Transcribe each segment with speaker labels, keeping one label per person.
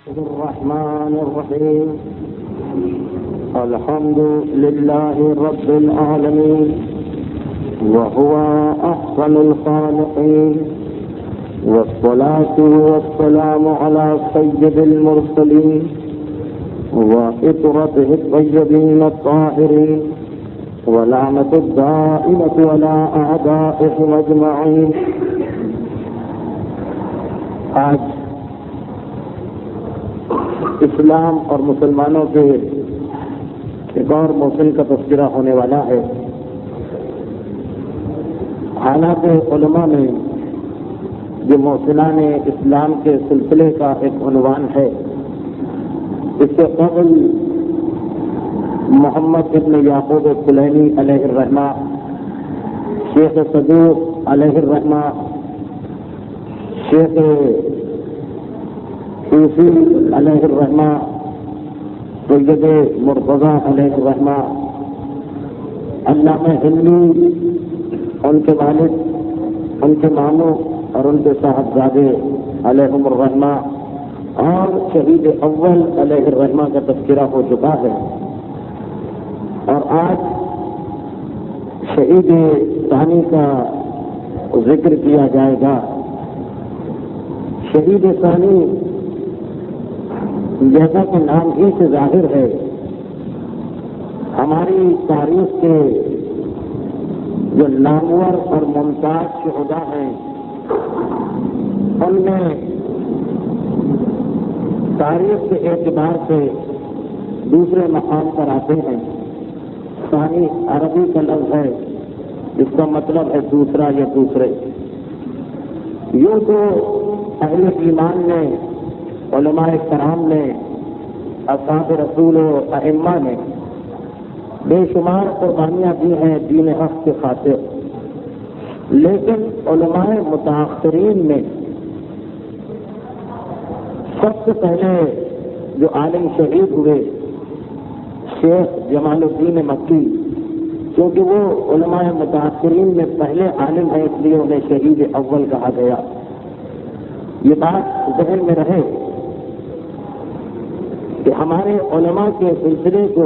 Speaker 1: الرحمن الرحيم الحمد لله رب العالمين وهو أحسن الخالقين والصلاة والسلام على سيد المرسلين وإطرته الطيبين الطاهرين ولعنة الدائمة على أعدائهم أجمعين. آج اسلام اور مسلمانوں کے ایک اور موسم کا تذکرہ ہونے والا ہے. حالات علماء میں جو موسمان اسلام کے سلسلے کا ایک عنوان ہے، اس سے قبل محمد ابن یعقوب کلینی علیہ الرحمہ، شیخ صدوق علیہ الرحمہ، شیخ صوفی علیہ الرحمہ، سید مرتضی علیہ الرحمہ، علامہ حلمی، ان کے والد، ان کے ماموں اور ان کے صاحبزادے علیہم الرحمہ، اور شہید اول علیہ الرحمہ کا تذکرہ ہو چکا ہے. اور آج شہید ثانی کا ذکر کیا جائے گا. شہید ثانی جیسا کہ نام ہی سے ظاہر ہے، ہماری تاریخ کے جو نامور اور ممتاز شہداء ہیں، ان میں تاریخ کے اعتبار سے دوسرے مقام پر آتے ہیں. ثانی عربی کا لفظ ہے، جس کا مطلب ہے دوسرا یا دوسرے. یوں تو اہل ایمان نے، علماء کرام نے، اصحاب رسول و ائمہ نے بے شمار قربانیاں دی ہیں دین حق کے خاطر، لیکن علماء متاخرین میں سب سے پہلے جو عالم شہید ہوئے، شیخ جمال الدین مکی، کیونکہ وہ علماء متاخرین میں پہلے عالم ہیں، اس لیے انہیں شہید اول کہا گیا. یہ بات ذہن میں رہے کہ ہمارے علماء کے سلسلے کو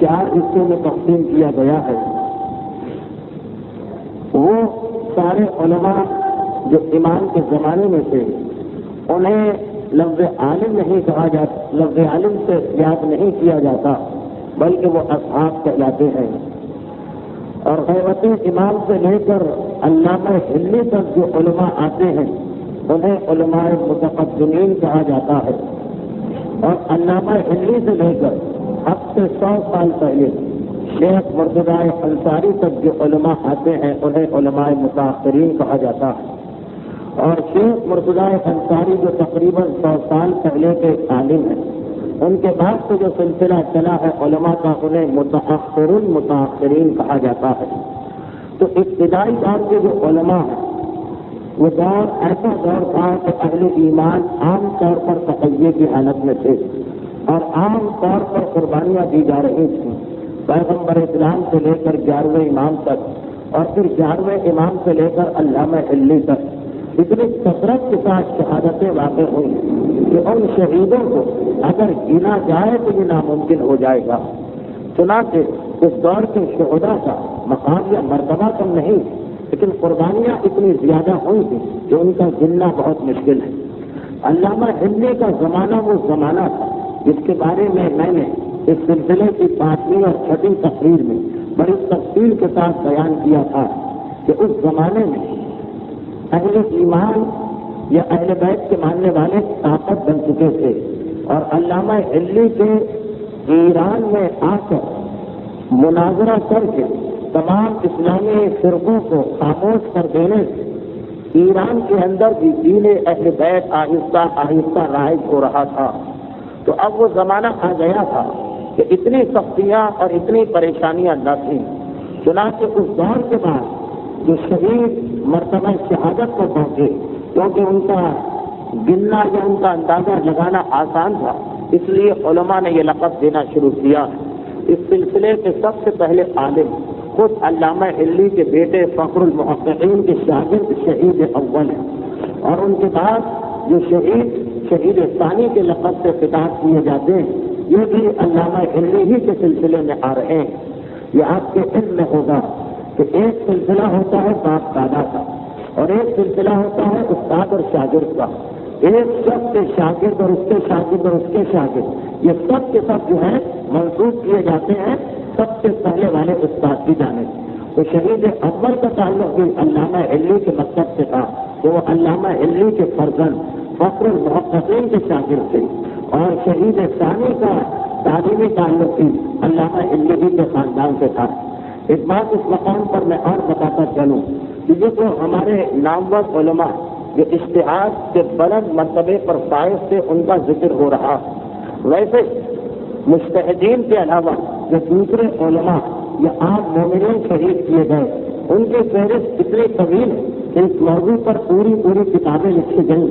Speaker 1: 4 حصوں میں تقسیم کیا گیا ہے. وہ سارے علماء جو امام کے زمانے میں تھے، انہیں لفظ عالم نہیں کہا جاتا، لفظ عالم سے یاد نہیں کیا جاتا، بلکہ وہ اصحاب کہلاتے ہیں. اور غیبت امام سے لے کر علامہ حلی تک جو علماء آتے ہیں، انہیں علماء متقدمین کہا جاتا ہے. اور علامہ حلی سے لے کر اب سے 100 سال پہلے شیخ مرتضی انصاری تک جو علماء آتے ہیں، انہیں علماء متاخرین کہا جاتا ہے. اور شیخ مرتضی انصاری جو تقریباً 100 سال پہلے کے عالم ہیں، ان کے بعد سے جو سلسلہ چلا ہے علماء کا، انہیں متاخرین کہا جاتا ہے. تو ابتدائی دور کے جو علماء ہیں، وہ دور ایسا دور تھا کہ اہل ایمان عام طور پر تقیے کی حالت میں تھے اور عام طور پر قربانیاں دی جا رہی تھیں. پیغمبر اسلام سے لے کر 11ویں امام تک، اور پھر 11ویں امام سے لے کر علامہ حلی تک اتنی کثرت کے ساتھ شہادتیں واقع ہوئی کہ ان شہیدوں کو اگر گنا جائے تو یہ ناممکن ہو جائے گا. چنانچہ اس دور کے شہداء کا مقام یا مرتبہ کم نہیں، لیکن قربانیاں اتنی زیادہ ہوئی تھیں کہ ان کا گننا بہت مشکل ہے. علامہ حلی کا زمانہ وہ زمانہ تھا جس کے بارے میں نے اس سلسلے کی 5ویں اور 6ٹھی تقریر میں بڑی تفصیل کے ساتھ بیان کیا تھا کہ اس زمانے میں اہل ایمان یا اہل بیت کے ماننے والے طاقت بن چکے تھے. اور علامہ حلی کے ایران میں آ کر مناظرہ کر کے تمام اسلامی فرقوں کو خاموش کر دینے سے ایران کے اندر بھی دین اہل بیت آہستہ آہستہ رائج ہو رہا تھا. تو اب وہ زمانہ آ گیا تھا کہ اتنی سختیاں اور اتنی پریشانیاں نہ تھیں. چنانچہ اس دور کے بعد جو شہید مرتبہ شہادت کو پہنچے، کیونکہ ان کا گننا یا ان کا اندازہ لگانا آسان تھا، اس لیے علماء نے یہ لقب دینا شروع کیا. اس سلسلے کے سب سے پہلے عالم خود علامہ حلی کے بیٹے فخر المحققین کے شاگرد شہید اول ہیں، اور ان کے بعد جو شہید ثانی کے لقب سے خطاب کیے جاتے ہیں یہ بھی علامہ علی ہی کے سلسلے میں آ رہے ہیں۔ یہ آپ کے علم میں ہوگا کہ ایک سلسلہ ہوتا ہے باپ دادا کا اور ایک سلسلہ ہوتا ہے استاد اور شاگرد کا، ایک شخص کے شاگرد اور اس کے شاگرد اور اس کے شاگرد، یہ سب کے سب جو ہے منسوخ کیے جاتے ہیں سب سے پہلے والے استاد کی جانب۔ تو شہید اکبر کا تعلق بھی علامہ علی کے مکتب سے تھا، تو وہ علامہ علی کے فرزند فخر المحققین کے شاگرد تھے، اور شہید ثانی کا تعلیمی تعلق بھی علامہ علی کے خاندان سے تھا۔ ایک بات اس مقام پر میں اور بتاتا چلوں کہ یہ جو ہمارے نامور علماء جو اجتہاد کے بلند مرتبے پر فائز سے ان کا ذکر ہو رہا، ویسے مجتہدین کے علاوہ جو دوسرے علماء یا عام مومنین شہید کیے گئے ان کی فہرست اتنی طویل ہے کہ اس موضوع پر پوری کتابیں لکھی گئیں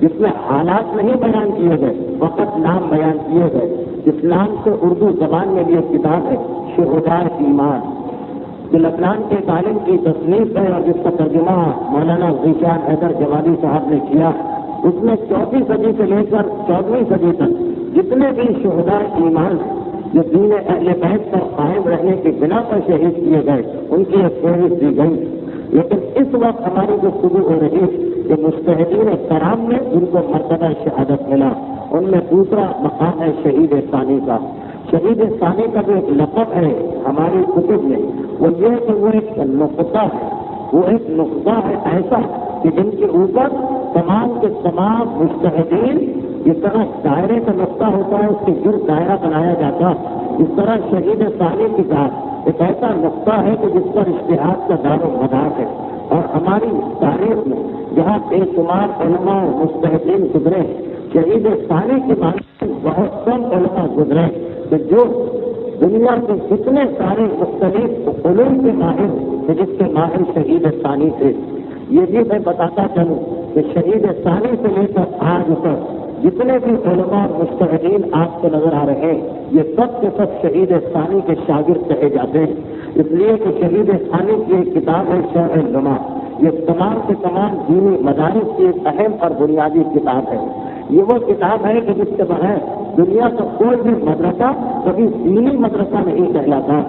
Speaker 1: جس میں حالات نہیں بیان کیے گئے، فقط نام بیان کیے گئے۔ اسلام سے اردو زبان میں بھی ایک کتاب ہے شہداء ایمان جو لبنان کے عالم کی تصنیف ہے اور جس کا ترجمہ مولانا ذیشان حیدر جوادی صاحب نے کیا۔ اس میں 4ویں صدی سے لے کر 14ویں صدی تک جتنے بھی شہداء ایمان جو دین اہل بیت پر قائم رہنے کی بنا پر شہید کیے گئے ان کی ایک فہرست دی گئی۔ لیکن اس وقت ہماری گفتگو ہو رہی کہ مجتہدین کرام میں جن کو مرتبہ شہادت ملا ان میں دوسرا مقام ہے شہید ثانی کا۔ شہید ثانی کا جو ایک لقب ہے ہماری کتب میں وہ یہ ہے کہ وہ ایک نقطہ ہے، وہ ایک نقطہ ہے ایسا کہ جن کے اوپر تمام کے تمام مجتہدین اس طرح دائرے کا نقطہ ہوتا ہے اس کے گرد دائرہ بنایا جاتا، اس طرح شہید ثانی کی ذات ایک ایسا نقطہ ہے کہ جس پر اجتہاد کا دار و مدار ہے۔ اور ہماری تاریخ میں جہاں بے شمار علماء و مجتہدین گزرے شہید ثانی کے بارے میں بہت کم علماء گزرے کہ جو دنیا کے کتنے سارے مختلف علوم کے ماہر کہ جس کے ماہر شہید ثانی تھے۔ یہ بھی میں بتاتا چلوں کہ شہید ثانی سے لے کر آج تک جتنے بھی علماء مجتہدین آپ کو نظر آ رہے ہیں یہ سب کے سب شہید ثانی کے شاگرد کہے جاتے ہیں، اس لیے کہ شہید ثانی کی ایک کتاب ہے شرح العلماء، یہ تمام سے تمام دینی مدارس کی ایک اہم اور بنیادی کتاب ہے۔ یہ وہ کتاب ہے کہ جس کے بغیر دنیا کا کوئی بھی مدرسہ کبھی دینی مدرسہ نہیں کہلاتا۔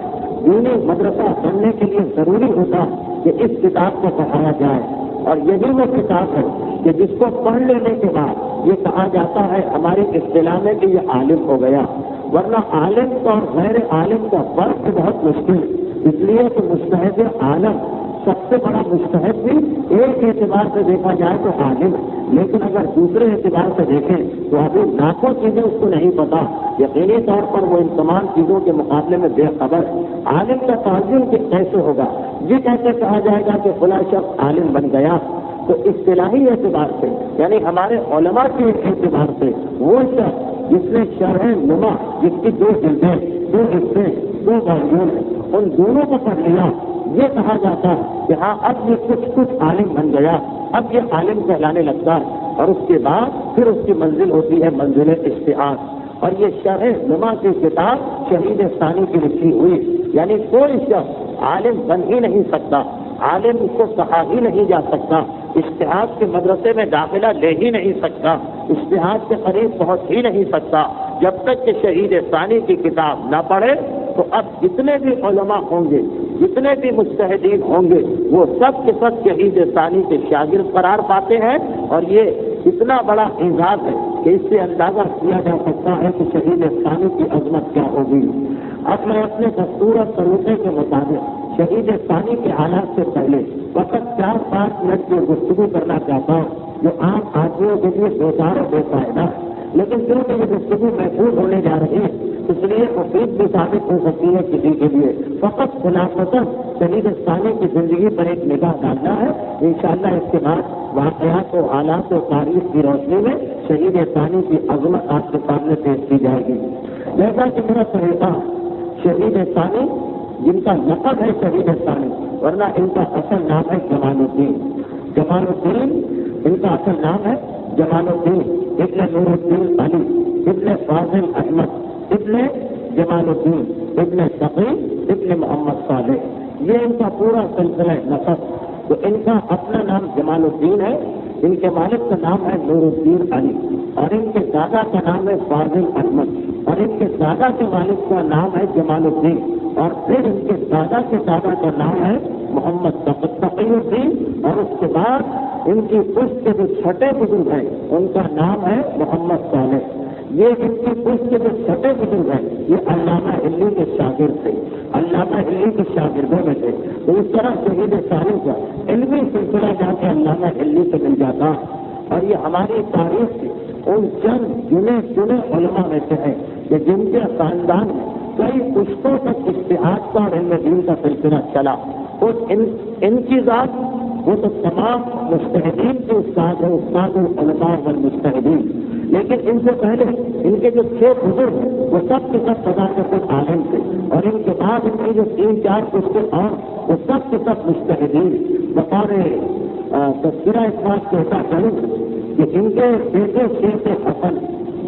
Speaker 1: دینی مدرسہ بننے کے لیے ضروری ہوتا کہ اس کتاب کو پڑھایا جائے، اور یہی وہ کتاب ہے کہ جس کو پڑھ لینے کے بعد یہ کہا جاتا ہے ہماری اصطلاح میں کہ یہ عالم ہو گیا، ورنہ عالم کا اور غیر عالم کا فرق بہت مشکل، اس لیے کہ مجتہد عالم سب سے بڑا مجتہد بھی ایک اعتبار سے دیکھا جائے تو عالم ہے، لیکن اگر دوسرے اعتبار سے دیکھیں تو ابھی لاکھوں چیزیں اس کو نہیں پتا، یقینی طور پر وہ ان تمام چیزوں کے مقابلے میں بے خبر ہے۔ عالم کا تعظیم کیسے ہوگا؟ یہ کیسے کہا جائے گا کہ فلاں شخص عالم بن گیا؟ تو اصطلاحی اعتبار سے یعنی ہمارے علماء کے اعتبار سے وہ شخص جس نے شرح نما جس کی 2 جلدیں 2 حصے 2 بالیوم ان دونوں کو پڑھ لیا یہ کہا جاتا ہے کہ ہاں اب یہ کچھ عالم بن گیا، اب یہ عالم کہلانے لگتا ہے، اور اس کے بعد پھر اس کی منزل ہوتی ہے منزل اجتہاد۔ اور یہ شرح نما کی کتاب شہید ثانی کی لکھی ہوئی، یعنی کوئی شخص عالم بن ہی نہیں سکتا، عالم کو کہا ہی نہیں جا سکتا، اجتہاد کے مدرسے میں داخلہ لے ہی نہیں سکتا، اجتہاد کے قریب پہنچ ہی نہیں سکتا جب تک کہ شہید ثانی کی کتاب نہ پڑھے۔ تو اب جتنے بھی علماء ہوں گے، جتنے بھی مجتہدین ہوں گے، وہ سب کے سب شہید ثانی کے شاگرد قرار پاتے ہیں، اور یہ اتنا بڑا اعزاز ہے کہ اس سے اندازہ کیا جا سکتا ہے کہ شہید ثانی کی عظمت کیا ہوگی۔ اب میں اپنے دستور اور طریقے کے مطابق شہید ثانی کے حالات سے پہلے فقط 4-5 منٹ کی گفتگو کرنا چاہتا ہوں جو عام آدمیوں کے لیے بیکار و بے فائدہ ہے، لیکن کیونکہ یہ گفتگو محفوظ ہونے جا رہی ہے اس لیے مفید بھی ثابت ہو سکتی ہے کسی کے لیے۔ فقط خلاصتاً شہید ثانی کی زندگی پر ایک نگاہ ڈالنا ہے، انشاءاللہ اس کے بعد واقعات و حالات و تاریخ کی روشنی میں شہید ثانی کی عظمت آپ کے سامنے پیش کی جائے گی۔ جیسا کہ میرا طریقہ شہید ثانی جن کا لقب ہے شہید ثانی، ورنہ ان کا اصل نام ہے جمال الدین۔ جمال الدین ان کا اصل نام ہے جمال الدین ابن نور الدین علی ابن فاضل احمد ابن جمال الدین ابن شقی ابن محمد صالح، یہ ان کا پورا سلسلہ نسب۔ تو ان کا اپنا نام جمال الدین ہے، ان کے والد کا نام ہے نور الدین علی، اور ان کے دادا کا نام ہے فاضل احمد، اور ان کے دادا کے والد کا نام ہے جمال الدین، اور پھر ان کے دادا کے دادا کا نام ہے محمد تقی الدین، اور اس کے بعد ان کی پشت کے جو چھٹے بزرگ ہیں ان کا نام ہے محمد صالح۔ یہ ان کی پشت کے جو چھٹے بزرگ ہیں یہ علامہ ہلی کے شاگرد تھے، علامہ ہلی کے شاگردوں میں تھے۔ تو اس طرح شہید ثانی کا علمی سلسلہ جا کے علامہ ہلی سے مل جاتا، اور یہ ہماری تاریخ کے ان چند چنے علماء میں سے ہے کہ جن کے خاندان میں کئی پشتوں تک اجتہاد کا اور علم دین کا سلسلہ چلا۔ اور ان کی ذات وہ تو تمام مجتہدین کے استاد ہیں، استاد العلماء والمجتہدین، لیکن ان سے پہلے ان کے جو 6 بزرگ ہیں وہ سب کے سب صداقت عالم تھے، اور ان کے بعد ان کی جو 3-4 پشتیں اور وہ سب کے سب مجتہدین۔ بطور تذکرہ اس بات کہتا چلوں کہ ان کے بیٹے شیخ حسن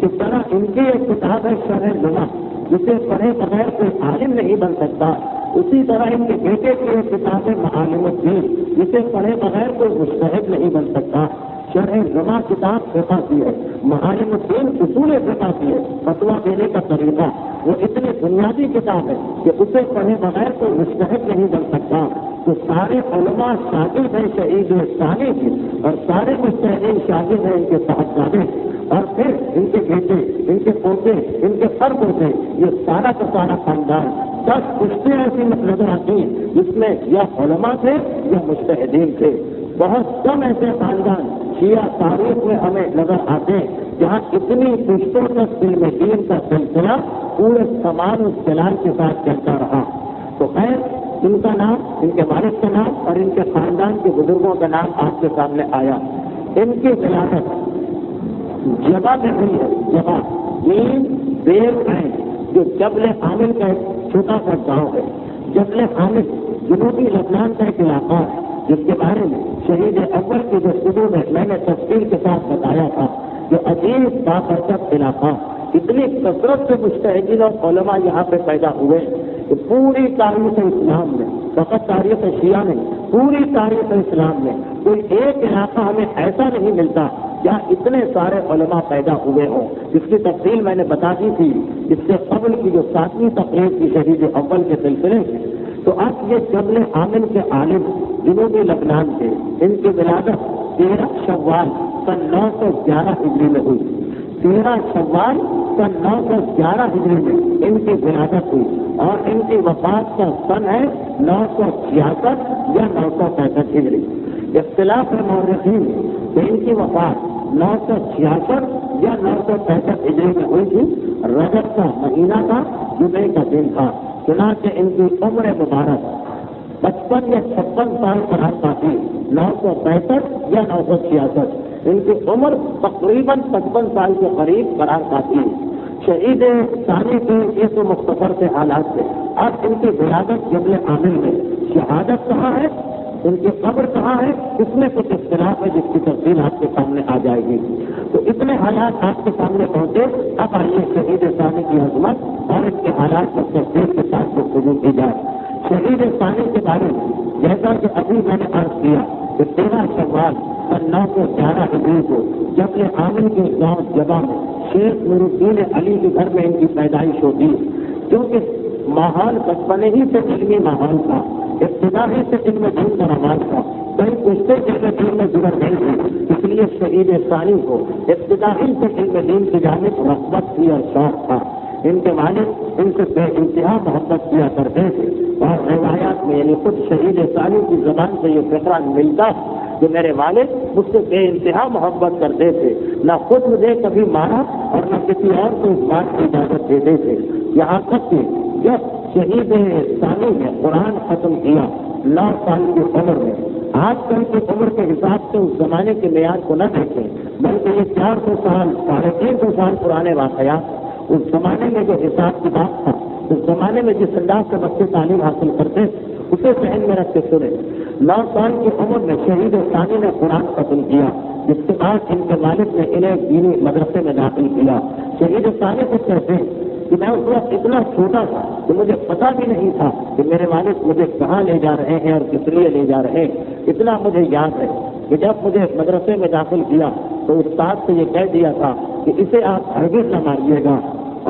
Speaker 1: جس طرح ان کی ایک کتاب ہے شرح لغہ جسے پڑھے بغیر کوئی عالم نہیں بن سکتا، اسی طرح ان کے بیٹے کی ایک کتاب ہے معالم الدین جسے پڑھے بغیر کوئی مجتہد نہیں بن سکتا۔ شرح لغہ کتاب فقہ کی ہے، معالم الدین اصول فقہ کی ہے، فتویٰ دینے کا طریقہ، وہ اتنی بنیادی کتاب ہے کہ اسے پڑھے بغیر کوئی مجتہد نہیں بن سکتا۔ تو سارے علماء شاگرد ہیں شہید ثانی کے، اور سارے مجتہدین شاگرد ہیں ان کے صاحبزادے، اور پھر ان کے بیٹے، ان کے پوتے، ان کے فرد ہوتے، یہ سارا کا سارا خاندان 10 پشتیں ایسی نظر آتی ہیں جس میں یا علماء تھے یا مجتہدین تھے۔ بہت کم ایسے خاندان شیعہ تاریخ میں ہمیں نظر آتے ہیں جہاں اتنی پشتوں تک علم دین کا سلسلہ پورے سمان استعلال کے ساتھ چلتا رہا۔ تو خیر ان کا نام، ان کے والد کا نام اور ان کے خاندان کے بزرگوں کا نام آپ کے سامنے آیا۔ ان کی ولادت جبا میں ہوئی ہے، جبا یہ دیر ہے جو جبل عامل کا ایک چھوٹا سا گاؤں ہے۔ جبل عامل جنوبی لبنان کا ایک علاقہ ہے جس کے بارے میں شہید اول کی گفتگو میں نے تفصیل کے ساتھ بتایا تھا، جو عجیب بابرکت علاقہ، اتنی کثرت سے مجتہدین اور علماء یہاں پہ پیدا ہوئے کہ پوری تاریخ اسلام میں، فقط تاریخ شیعہ نہیں، پوری تاریخ اسلام میں کوئی ایک علاقہ ہمیں ایسا نہیں ملتا جہاں اتنے سارے علماء پیدا ہوئے ہوں، جس کی تفصیل میں نے بتا دی تھی اس سے قبل کی جو 7ویں تقریب کی شہید اول کے سلسلے میں۔ تو اب یہ جبل عامل کے عالم جنوبی لبنان کے، ان کی ولادت 13 شوال سن 911 ہجری میں ہوئی۔ 13 شوال سن 911 ہجری میں ان کی ولادت ہوئی، اور ان کی وفات کا سن ہے 966 یا 965 ہجری۔ اختلاف ہے مورخین کہ ان کی وفات 966 یا 965 ہجری میں ہوئی تھی۔ رجب کا مہینہ تھا، جمعے کا دن تھا، چنانچہ ان کی عمر مبارک 55 یا 56 سال قرار پاتی، 965 یا 966، ان کی عمر تقریباً 55 سال کے قریب قرار پاتی ہے۔ شہید ثانی کے یہ تو مختصر سے حالات تھے۔ اب ان کی ولادت جبل عامل میں، شہادت کہاں ہے، ان کی قبر کہاں ہے، اس میں کچھ اختلاف ہے جس کی تفصیل آپ کے سامنے آ جائے گی۔ تو اتنے حالات آپ کے سامنے پہنچے، اب آئیے شہید ثانی کی عظمت اور اس کے حالات کو تفصیل کے ساتھ گفتگو کی جائے۔ شہید ثانی کے بارے میں جیسا کہ ابھی میں نے عرض کیا کہ 13 شوال سن 911 ہجری کو جبل عامل کے گاؤں جبا میں شیخ نور الدین علی کے گھر میں ان کی پیدائش ہوتی ہے، کیونکہ ماحول بچپنے ہی سے علمی ماحول تھا، ابتدائی سے علم دین کا رواج تھا، کئی پشتے علم دین میں گزر گئی تھی، اس لیے شہید ثانی کو ابتدائی سے علم دین کی جانب رغبت تھی اور شوق تھا۔ ان کے والد ان سے بے انتہا محبت کیا کرتے تھے، اور روایات میں یعنی خود شہید ثانی کی زبان سے یہ فقرہ ملتا کہ میرے والد مجھ سے بے انتہا محبت کرتے تھے، نہ خود مجھے کبھی مارا اور نہ کسی اور کو اس بات کی اجازت دیتے تھے۔ یہاں تک کہ جب شہید ثانی نے قرآن ختم کیا 9 سال کی عمر میں، آج کل کی عمر کے حساب سے اس زمانے کے معیار کو نہ دیکھیں بلکہ یہ 400 سال 350 سال پرانے واقعات، اس زمانے میں جو حساب کتاب تھا، اس زمانے میں جس انداز سے بچے تعلیم حاصل کرتے اسے ذہن میں رکھ کے سنے۔ 9 سال کی عمر میں شہید ثانی نے قرآن ختم کیا، جس کے بعد ان کے والد نے انہیں دینی مدرسے میں داخل کیا۔ شہید ثانی کو کہتے ہیں کہ میں اس وقت اتنا چھوٹا تھا کہ مجھے پتا بھی نہیں تھا کہ میرے والد مجھے کہاں لے جا رہے ہیں اور کس لیے لے جا رہے ہیں، اتنا مجھے یاد ہے کہ جب مجھے مدرسے میں داخل کیا تو استاد سے یہ کہہ دیا تھا کہ اسے آپ ہرگز نہ ماریے گا،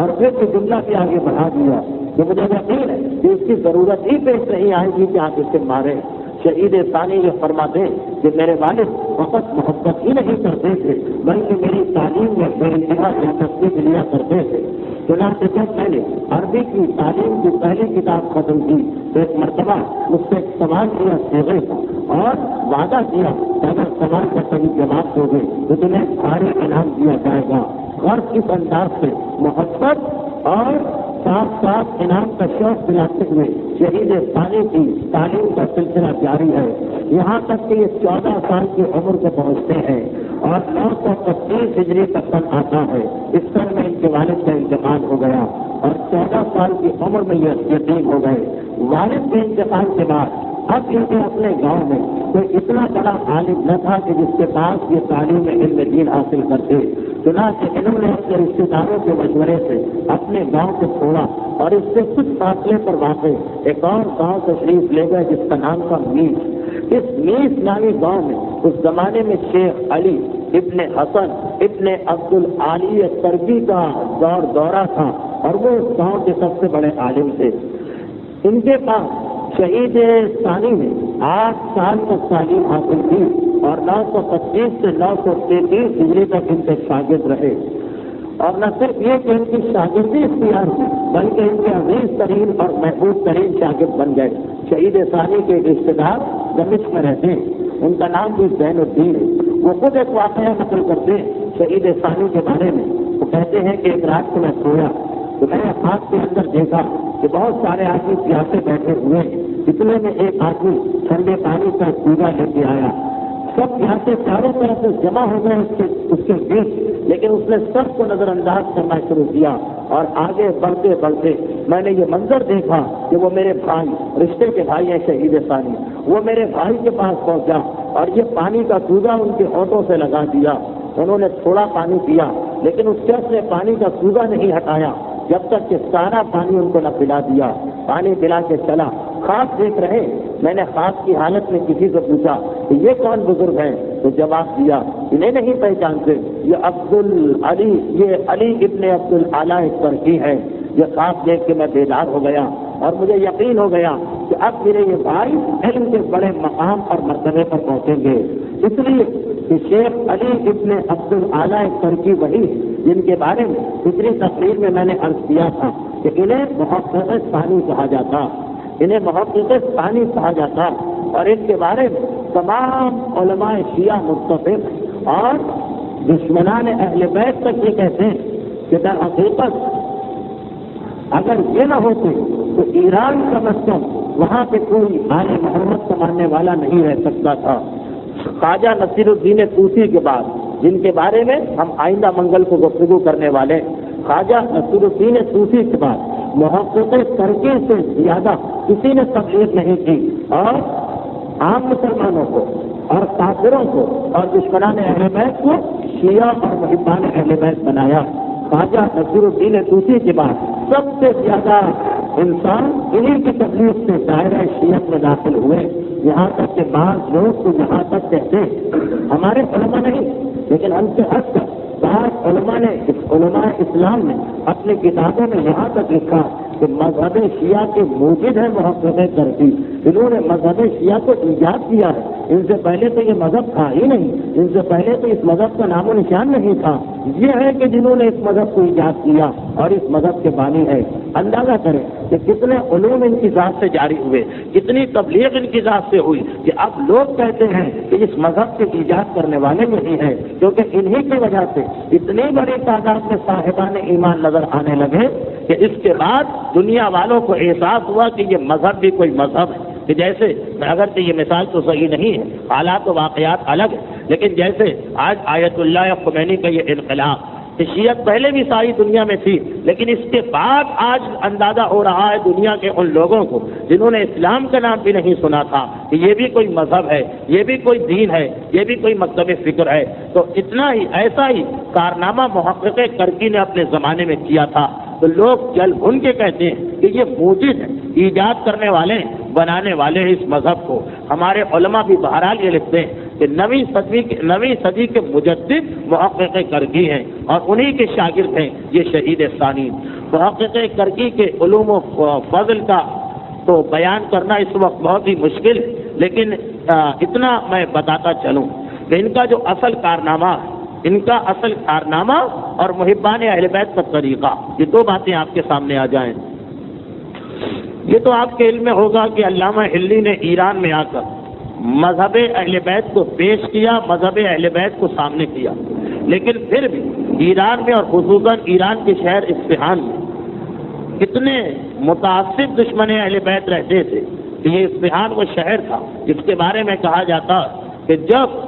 Speaker 1: اور پھر یہ جملہ بھی آگے بڑھا دیا کہ مجھے یقین ہے کہ اس کی ضرورت ہی پیش نہیں آئے گی کہ آپ اسے ماریں۔ شہید ثانی یہ فرماتے ہیں کہ میرے والد فقط محبت ہی نہیں کرتے تھے بلکہ میری تعلیم میں بے انتہا دلچسپی لیا کرتے تھے۔ چنانچہ جب میں نے عربی کی تعلیم کی پہلی کتاب ختم کی تو ایک مرتبہ مجھ سے ایک سوال کیا سیغے کا اور وعدہ کیا کہ اگر سوال کا صحیح جواب دو گے تو تمہیں بھاری انعام دیا جائے گا، اور اس انداز سے محبت اور ساتھ ساتھ انعام کا شوق دلاتے ہوئے شہید ثانی کی تعلیم کا سلسلہ جاری ہے، یہاں تک کہ یہ 14 سال کی عمر کو پہنچتے ہیں اور 925 ہجری کا سن آتا ہے۔ اس سن میں ان کے والد کا انتقال ہو گیا اور 14 سال کی عمر میں یہ یتیم ہو گئے۔ والد کے انتقال کے بعد اب ان کے اپنے گاؤں میں کوئی اتنا بڑا عالم نہ تھا کہ جس کے پاس یہ تعلیم علم دین حاصل کرتے، چنانچہ انہوں نے اپنے رشتے داروں کے مشورے سے اپنے گاؤں کو چھوڑا اور اس سے کچھ فاصلے پر واقع ایک اور گاؤں تشریف لے گئے جس کا نام تھا میش۔ اس میش نامی گاؤں میں اس زمانے میں شیخ علی ابن حسن ابن عبد العالی ترکی کا دورہ تھا اور وہ اس گاؤں کے سب سے بڑے عالم تھے۔ ان کے پاس شہید ثانی نے 8 سال تک تعلیم حاصل کی اور 925 سے 933 ہجری تک ان کے شاگرد رہے، اور نہ صرف یہ کہ ان کی شاگردی اختیار کی بلکہ ان کے عزیز ترین اور محبوب ترین شاگرد بن گئے۔ شہید ثانی کے رشتے دار دمشق میں رہتے ہیں، ان کا نام بھی زین الدین ہے۔ وہ خود ایک واقعہ نقل کرتے ہیں شہید ثانی کے بارے میں۔ وہ کہتے ہیں کہ ایک رات کو میں سویا تو میں نے خواب کے اندر دیکھا کہ بہت سارے آدمی پیاسے بیٹھے ہوئے ہیں، اتنے میں ایک آدمی ٹھنڈے پانی کا کوزہ لے کے آیا، سب پیاسے چاروں طرف سے جمع ہو گئے اس کے بیچ، لیکن اس نے سب کو نظر انداز کرنا شروع کیا اور آگے بڑھتے بڑھتے میں نے یہ منظر دیکھا کہ وہ میرے بھائی، رشتے کے بھائی ہیں شہید ثانی، وہ میرے بھائی کے پاس پہنچا اور یہ پانی کا کوزہ ان کے ہونٹوں سے لگا دیا۔ انہوں نے تھوڑا پانی پیا لیکن اس شخص نے پانی کا کوزہ نہیں ہٹایا جب تک کہ سارا پانی ان کو نہ پلا دیا۔ پانی پلا کے چلا، خواب دیکھ رہے۔ میں نے خواب کی حالت میں کسی سے پوچھا کہ یہ کون بزرگ ہیں، تو جواب دیا انہیں نہیں پہچانتے، یہ علی ابن عبد العالی ترکی ہے۔ یہ خواب دیکھ کے میں بیدار ہو گیا اور مجھے یقین ہو گیا کہ اب میرے یہ بھائی علم کے بڑے مقام اور مرتبے پر پہنچیں گے، اس لیے کہ شیخ علی ابن عبد العالی ترکی وہی جن کے بارے میں پچھلی تقریر میں نے عرض کیا تھا کہ انہیں محقق ثانی کہا جاتا، انہیں محقق ثانی کہا جاتا، اور ان کے بارے میں تمام علماء شیعہ متفق اور دشمنان اہل بیت تک یہ کہتے ہیں کہ در حقیقت اگر یہ نہ ہوتے تو ایران کا مسلم وہاں پہ کوئی آل محمد کو ماننے والا نہیں رہ سکتا تھا۔ خواجہ نصیر الدین طوسی کے بعد، جن کے بارے میں ہم آئندہ منگل کو گفتگو کرنے والے، خواجہ نصیر الدین طوسی کے بعد محقق ترکی سے زیادہ کسی نے تبلیغ نہیں کی اور عام مسلمانوں کو اور کافروں کو اور دشمنان اہل بیت کو شیعہ اور محبان اہل بیت بنایا۔ خواجہ نصیر الدین طوسی کے بعد سب سے زیادہ انسان انہیں کی تکلیف سے دائرہ شیعت میں داخل ہوئے، یہاں تک کہ بعض لوگ تو یہاں تک کہتے ہیں ہمارے علماء نہیں لیکن ہم سے ہٹ کر بعض علماء اسلام نے اپنی کتابوں میں یہاں تک لکھا کہ مذہب شیعہ کے موجد ہے محقق ترکی، انہوں نے مذہب شیعہ کو ایجاد کیا ہے، ان سے پہلے تو یہ مذہب تھا ہی نہیں، ان سے پہلے تو اس مذہب کا نام و نشان نہیں تھا، یہ ہے کہ جنہوں نے اس مذہب کو ایجاد کیا اور اس مذہب کے بانی ہے۔ اندازہ کریں کہ کتنے علوم ان کی ذات سے جاری ہوئے، کتنی تبلیغ ان کی ذات سے ہوئی کہ اب لوگ کہتے ہیں کہ اس مذہب کے ایجاد کرنے والے یہی ہیں، کیونکہ انہی کی وجہ سے اتنی بڑی تعداد میں صاحبان ایمان نظر آنے لگے کہ اس کے بعد دنیا والوں کو احساس ہوا کہ یہ مذہب بھی کوئی مذہب ہے، کہ جیسے اگرچہ یہ مثال تو صحیح نہیں ہے، حالات و واقعات الگ ہیں، لیکن جیسے آج آیت اللہ خمینی کا یہ انقلاب، شیعت پہلے بھی ساری دنیا میں تھی لیکن اس کے بعد آج اندازہ ہو رہا ہے دنیا کے ان لوگوں کو جنہوں نے اسلام کا نام بھی نہیں سنا تھا کہ یہ بھی کوئی مذہب ہے، یہ بھی کوئی دین ہے، یہ بھی کوئی مکتب فکر ہے۔ تو اتنا ہی ایسا ہی کارنامہ محقق ترکی نے اپنے زمانے میں کیا تھا، تو لوگ جل بھن کے کہتے ہیں کہ یہ موجود ہے، ایجاد کرنے والے بنانے والے ہیں اس مذہب کو۔ ہمارے علماء بھی بہرحال یہ لکھتے ہیں کہ نویں صدی کے مجدد محقق کرکی ہیں اور انہی کے شاگرد ہیں یہ شہید ثانی۔ محقق کرکی کے علوم و فضل کا تو بیان کرنا اس وقت بہت ہی مشکل ہے، لیکن اتنا میں بتاتا چلوں کہ ان کا جو اصل کارنامہ ہے، ان کا اصل کارنامہ اور محبان اہل بیت کا طریقہ، یہ دو باتیں آپ کے سامنے آ جائیں۔ یہ تو آپ کے علم میں ہوگا کہ علامہ ہلی نے ایران میں آ کر مذہب اہل بیت کو پیش کیا، مذہب اہل بیت کو سامنے کیا، لیکن پھر بھی ایران میں اور خصوصاً ایران کے شہر اصفہان میں اتنے متعصب دشمن اہل بیت رہتے تھے کہ یہ اصفہان وہ شہر تھا جس کے بارے میں کہا جاتا کہ جب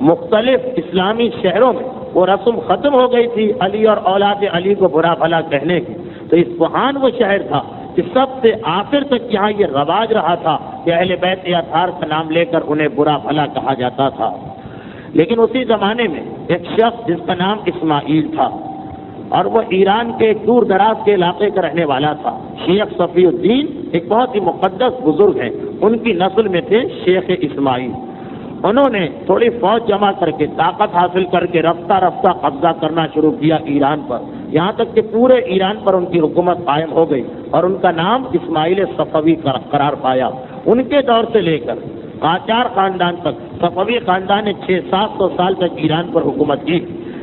Speaker 1: مختلف اسلامی شہروں میں وہ رسم ختم ہو گئی تھی علی اور اولاد علی کو برا بھلا کہنے کی، تو اصفہان وہ شہر تھا کہ سب سے آخر تک یہاں یہ رواج رہا تھا کہ اہل بیت اطہار کا نام لے کر انہیں برا بھلا کہا جاتا تھا۔ لیکن اسی زمانے میں ایک شخص جس کا نام اسماعیل تھا اور وہ ایران کے ایک دور دراز کے علاقے کا رہنے والا تھا، شیخ صفی الدین ایک بہت ہی مقدس بزرگ ہیں، ان کی نسل میں تھے شیخ اسماعیل۔ انہوں نے تھوڑی فوج جمع کر کے طاقت حاصل کر کے رفتہ رفتہ قبضہ کرنا شروع کیا ایران پر، یہاں تک کہ پورے ایران پر ان کی حکومت قائم ہو گئی اور ان کا نام اسماعیل صفوی قرار پایا۔ ان کے دور سے لے کر قاجار خاندان تک صفوی خاندان نے 600-700 سال تک ایران پر حکومت کی۔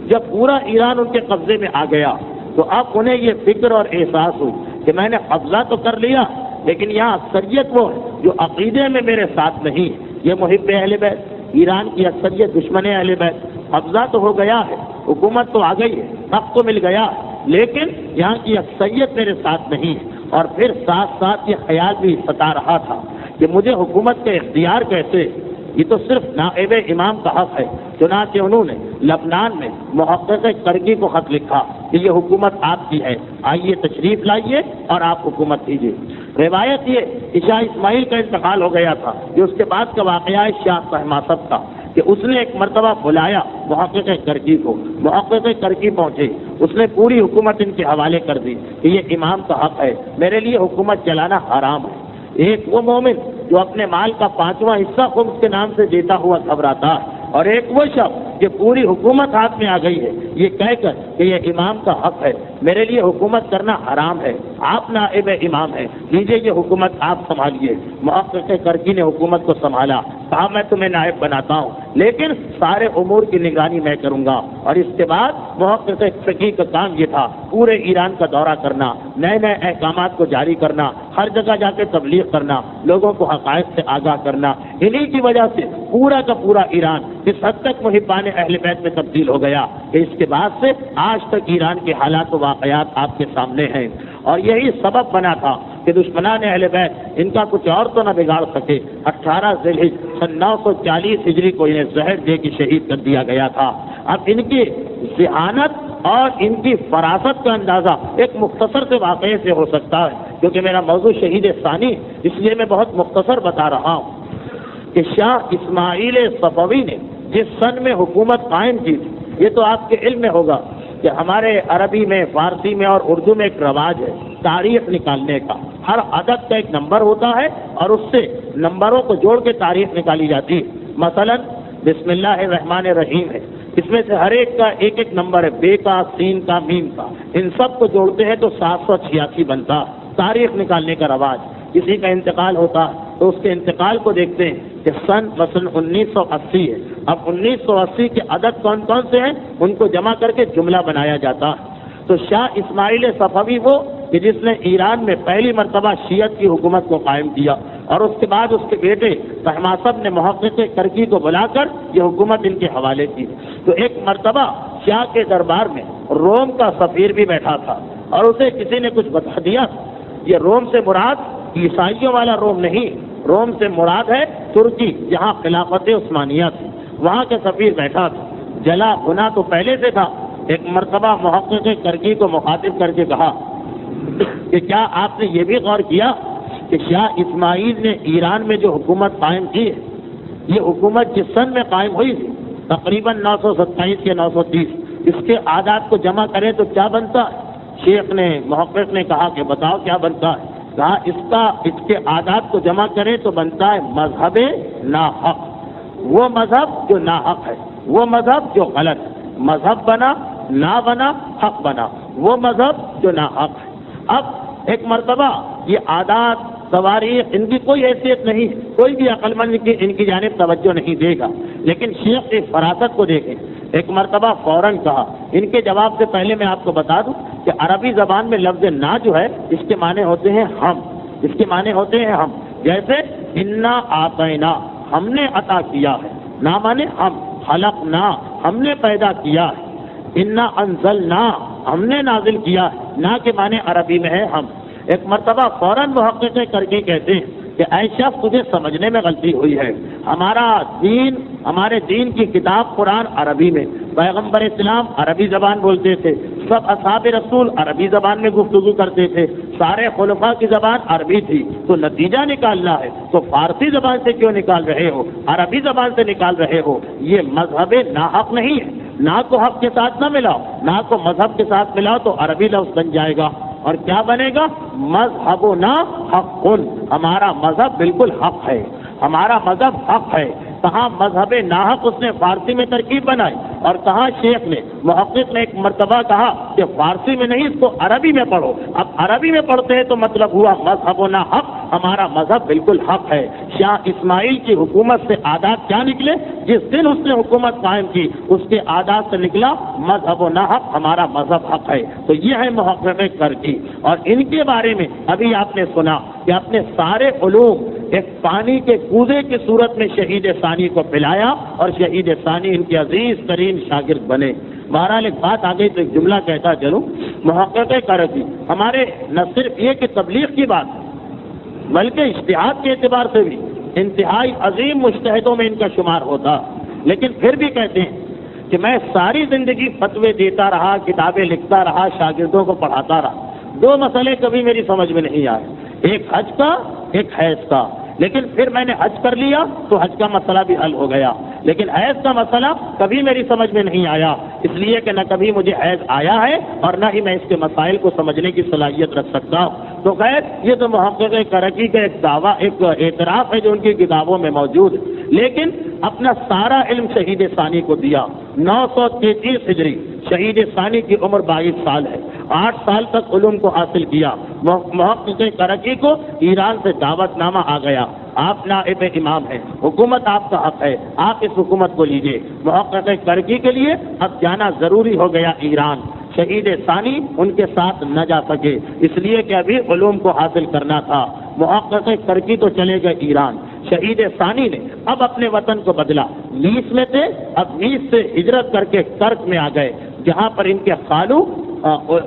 Speaker 1: جب پورا ایران ان کے قبضے میں آ گیا تو اب انہیں یہ فکر اور احساس ہوئی کہ میں نے قبضہ تو کر لیا، لیکن یہاں اکثریت وہ جو عقیدے میں میرے ساتھ نہیں، یہ محب اہل بیت، ایران کی اکثریت دشمن اہل بیت، قبضہ تو ہو گیا ہے، حکومت تو آ گئی ہے، حق تو مل گیا ہے، لیکن یہاں کی اکثریت میرے ساتھ نہیں ہے۔ اور پھر ساتھ ساتھ یہ خیال بھی ستا رہا تھا کہ مجھے حکومت کا اختیار کیسے، یہ تو صرف نائب امام کا حق ہے۔ چنانچہ انہوں نے لبنان میں محقق کرکی کو خط لکھا کہ یہ حکومت آپ کی ہے، آئیے تشریف لائیے اور آپ حکومت کیجیے۔ روایت یہ کہ شاہ اسماعیل کا انتقال ہو گیا تھا، یہ اس کے بعد کا واقعہ ہے شاہ طہماسب کا، کہ اس نے ایک مرتبہ بلایا محقق کرکی کو، محقق کرکی پہنچے، اس نے پوری حکومت ان کے حوالے کر دی کہ یہ امام کا حق ہے، میرے لیے حکومت چلانا حرام ہے۔ ایک وہ مومن جو اپنے مال کا 5واں حصہ خمس کے نام سے دیتا ہوا گھبراتا، اور ایک وہ شخص کہ پوری حکومت ہاتھ میں آ گئی ہے یہ کہہ کر کہ یہ امام کا حق ہے، میرے لیے حکومت کرنا حرام ہے، آپ نائب امام ہیں، لیجیے یہ حکومت آپ سنبھالیے۔ محقق کرکی نے حکومت کو سنبھالا، کہا میں تمہیں نائب بناتا ہوں لیکن سارے امور کی نگرانی میں کروں گا۔ اور اس کے بعد محقق کرکی کا کام یہ تھا پورے ایران کا دورہ کرنا، نئے نئے احکامات کو جاری کرنا، ہر جگہ جا کے تبلیغ کرنا، لوگوں کو حقائق سے آگاہ کرنا۔ انہی کی وجہ سے پورا کا پورا ایران اس حد تک محبان اہل بیت میں تبدیل ہو گیا کہ اس کے بعد سے آج تک ایران کے حالات و واقعات آپ کے سامنے ہیں۔ اور یہی سبب بنا تھا کہ دشمنان اہل بیت ان کا کچھ اور تو نہ بگاڑ سکے۔ 18 ذی الحجہ سن 940 ہجری کو انہیں زہر دے کے شہید کر دیا گیا تھا۔ اب ان کی ذہانت اور ان کی فراست کا اندازہ ایک مختصر سے واقعے سے ہو سکتا ہے، کیونکہ میرا موضوع شہید ثانی، اس لیے میں بہت مختصر بتا رہا ہوں کہ شاہ اسماعیل صفوی نے جس سن میں حکومت قائم کی تھی، یہ تو آپ کے علم میں ہوگا کہ ہمارے عربی میں، فارسی میں اور اردو میں ایک رواج ہے تاریخ نکالنے کا۔ ہر عدد کا ایک نمبر ہوتا ہے اور اس سے نمبروں کو جوڑ کے تاریخ نکالی جاتی ہے۔ مثلا بسم اللہ الرحمن الرحیم ہے، اس میں سے ہر ایک کا ایک ایک نمبر ہے، بے کا، سین کا، میم کا، ان سب کو جوڑتے ہیں تو 786 بنتا۔ تاریخ نکالنے کا رواج، کسی کا انتقال ہوتا تو اس کے انتقال کو دیکھتے ہیں کہ سن مثلا 1980 ہے، اب 1980 کے عدد کون کون سے ہیں ان کو جمع کر کے جملہ بنایا جاتا۔ تو شاہ اسماعیل صفوی وہ کہ جس نے ایران میں پہلی مرتبہ شیعت کی حکومت کو قائم کیا، اور اس کے بعد اس کے بیٹے طہماسب نے محقق کرکی کو بلا کر یہ حکومت ان کے حوالے کی۔ تو ایک مرتبہ شاہ کے دربار میں روم کا سفیر بھی بیٹھا تھا اور اسے کسی نے کچھ بتا دیا، یہ روم سے مراد عیسائیوں والا روم نہیں، روم سے مراد ہے ترکی، جہاں خلافت عثمانیہ تھی، وہاں کے سفیر بیٹھا تھا۔ جلا بنا تو پہلے سے تھا، ایک مرتبہ محقق کرکی کو مخاطب کر کے کہا کہ کیا آپ نے یہ بھی غور کیا کہ شاہ اسماعیل نے ایران میں جو حکومت قائم کی ہے، یہ حکومت جس سن میں قائم ہوئی تھی تقریباً 927 یا 930، اس کے اعداد کو جمع کریں تو کیا بنتا ہے؟ شیخ نے، محقق نے کہا کہ بتاؤ کیا بنتا ہے؟ کہا اس کے اعداد کو جمع کریں تو بنتا ہے مذہب ناحق۔ وہ مذہب جو ناحق ہے، وہ مذہب جو غلط ہے، مذہب بنا نہ بنا حق بنا، وہ مذہب جو ناحق ہے۔ اب ایک مرتبہ یہ عادات تواریخ ان کی کوئی حیثیت نہیں، کوئی بھی عقل مند ان کی جانب توجہ نہیں دے گا، لیکن شیخ کی فراست کو دیکھیں۔ ایک مرتبہ فوراً کہا، ان کے جواب سے پہلے میں آپ کو بتا دوں کہ عربی زبان میں لفظ نا جو ہے اس کے معنی ہوتے ہیں ہم، اس کے معنی ہوتے ہیں ہم، جیسے انا آتینا ہم نے عطا کیا ہے، نا مانے ہم، خلقنا ہم نے پیدا کیا ہے، انا انزلنا ہم نے نازل کیا ہے، نا کے معنی عربی میں ہے ہم۔ ایک مرتبہ فوراً محقق کر کے کہتے ہیں کہ اے شخص تجھے سمجھنے میں غلطی ہوئی ہے، ہمارا دین، ہمارے دین کی کتاب قرآن عربی میں، پیغمبر اسلام عربی زبان بولتے تھے، سب اصحاب رسول عربی زبان میں گفتگو کرتے تھے، سارے خلفاء کی زبان عربی تھی، تو نتیجہ نکالنا ہے تو فارسی زبان سے کیوں نکال رہے ہو، عربی زبان سے نکال رہے ہو؟ یہ مذہب ناحق نہیں ہے، نا کو حق کے ساتھ نہ ملاؤ، نا کو مذہب کے ساتھ ملاؤ تو عربی لفظ بن جائے گا، اور کیا بنے گا؟ مذہبنا حق، ہمارا مذہب بالکل حق ہے، ہمارا مذہب حق ہے۔ کہاں مذہب ناحق اس نے فارسی میں ترکیب بنائی، اور کہاں شیخ نے، محقق نے ایک مرتبہ کہا کہ فارسی میں نہیں، اس کو عربی میں پڑھو۔ اب عربی میں پڑھتے ہیں تو مطلب ہوا مذہبنا حق، ہمارا مذہب بالکل حق ہے۔ شاہ اسماعیل کی حکومت سے عادات کیا نکلے؟ جس دن اس نے حکومت قائم کی اس کے عادات سے نکلا مذہبنا حق، ہمارا مذہب حق ہے۔ تو یہ ہے محقق کرکی، اور ان کے بارے میں ابھی آپ نے سنا کہ اپنے سارے علوم ایک پانی کے کوزے کی صورت میں شہید ثانی کو پلایا، اور شہید ثانی ان کے عزیز ترین شاگرد بنے۔ بہرحال ایک بات آ گئی تو ایک جملہ کہتا چلوں، محقق کرکی ہمارے نہ صرف یہ کہ تبلیغ کی بات بلکہ اجتہاد کے اعتبار سے بھی انتہائی عظیم مجتہدوں میں ان کا شمار ہوتا، لیکن پھر بھی کہتے ہیں کہ میں ساری زندگی فتوے دیتا رہا، کتابیں لکھتا رہا، شاگردوں کو پڑھاتا رہا، دو مسئلے کبھی میری سمجھ میں نہیں آئے، ایک حج کا ایک حیض کا، لیکن پھر میں نے حج کر لیا تو حج کا مسئلہ بھی حل ہو گیا، لیکن حیض کا مسئلہ کبھی میری سمجھ میں نہیں آیا، اس لیے کہ نہ کبھی مجھے حیض آیا ہے اور نہ ہی میں اس کے مسائل کو سمجھنے کی صلاحیت رکھ سکتا ہوں۔ تو خیر یہ تو محقق کرکی کا ایک دعویٰ، ایک اعتراف ہے جو ان کی کتابوں میں موجود ہے، لیکن اپنا سارا علم شہید ثانی کو دیا۔ 933 ہجری، شہید ثانی کی عمر 22 سال ہے، 8 سال تک علوم کو حاصل کیا۔ محقق کرکی کو ایران سے دعوت نامہ آ گیا، آپ نائب امام ہیں، حکومت آپ کا حق ہے، آپ اس حکومت کو لیجئے۔ محقق کرکی کے لیے اب جانا ضروری ہو گیا ایران، شہید ثانی ان کے ساتھ نہ جا سکے، اس لیے کہ ابھی علوم کو حاصل کرنا تھا۔ محقق کرکی تو چلے گئے ایران، شہید ثانی نے اب اپنے وطن کو بدلا، نیس میں تھے، اب نیس سے ہجرت کر کے کرک میں آ گئے، جہاں پر ان کے خالو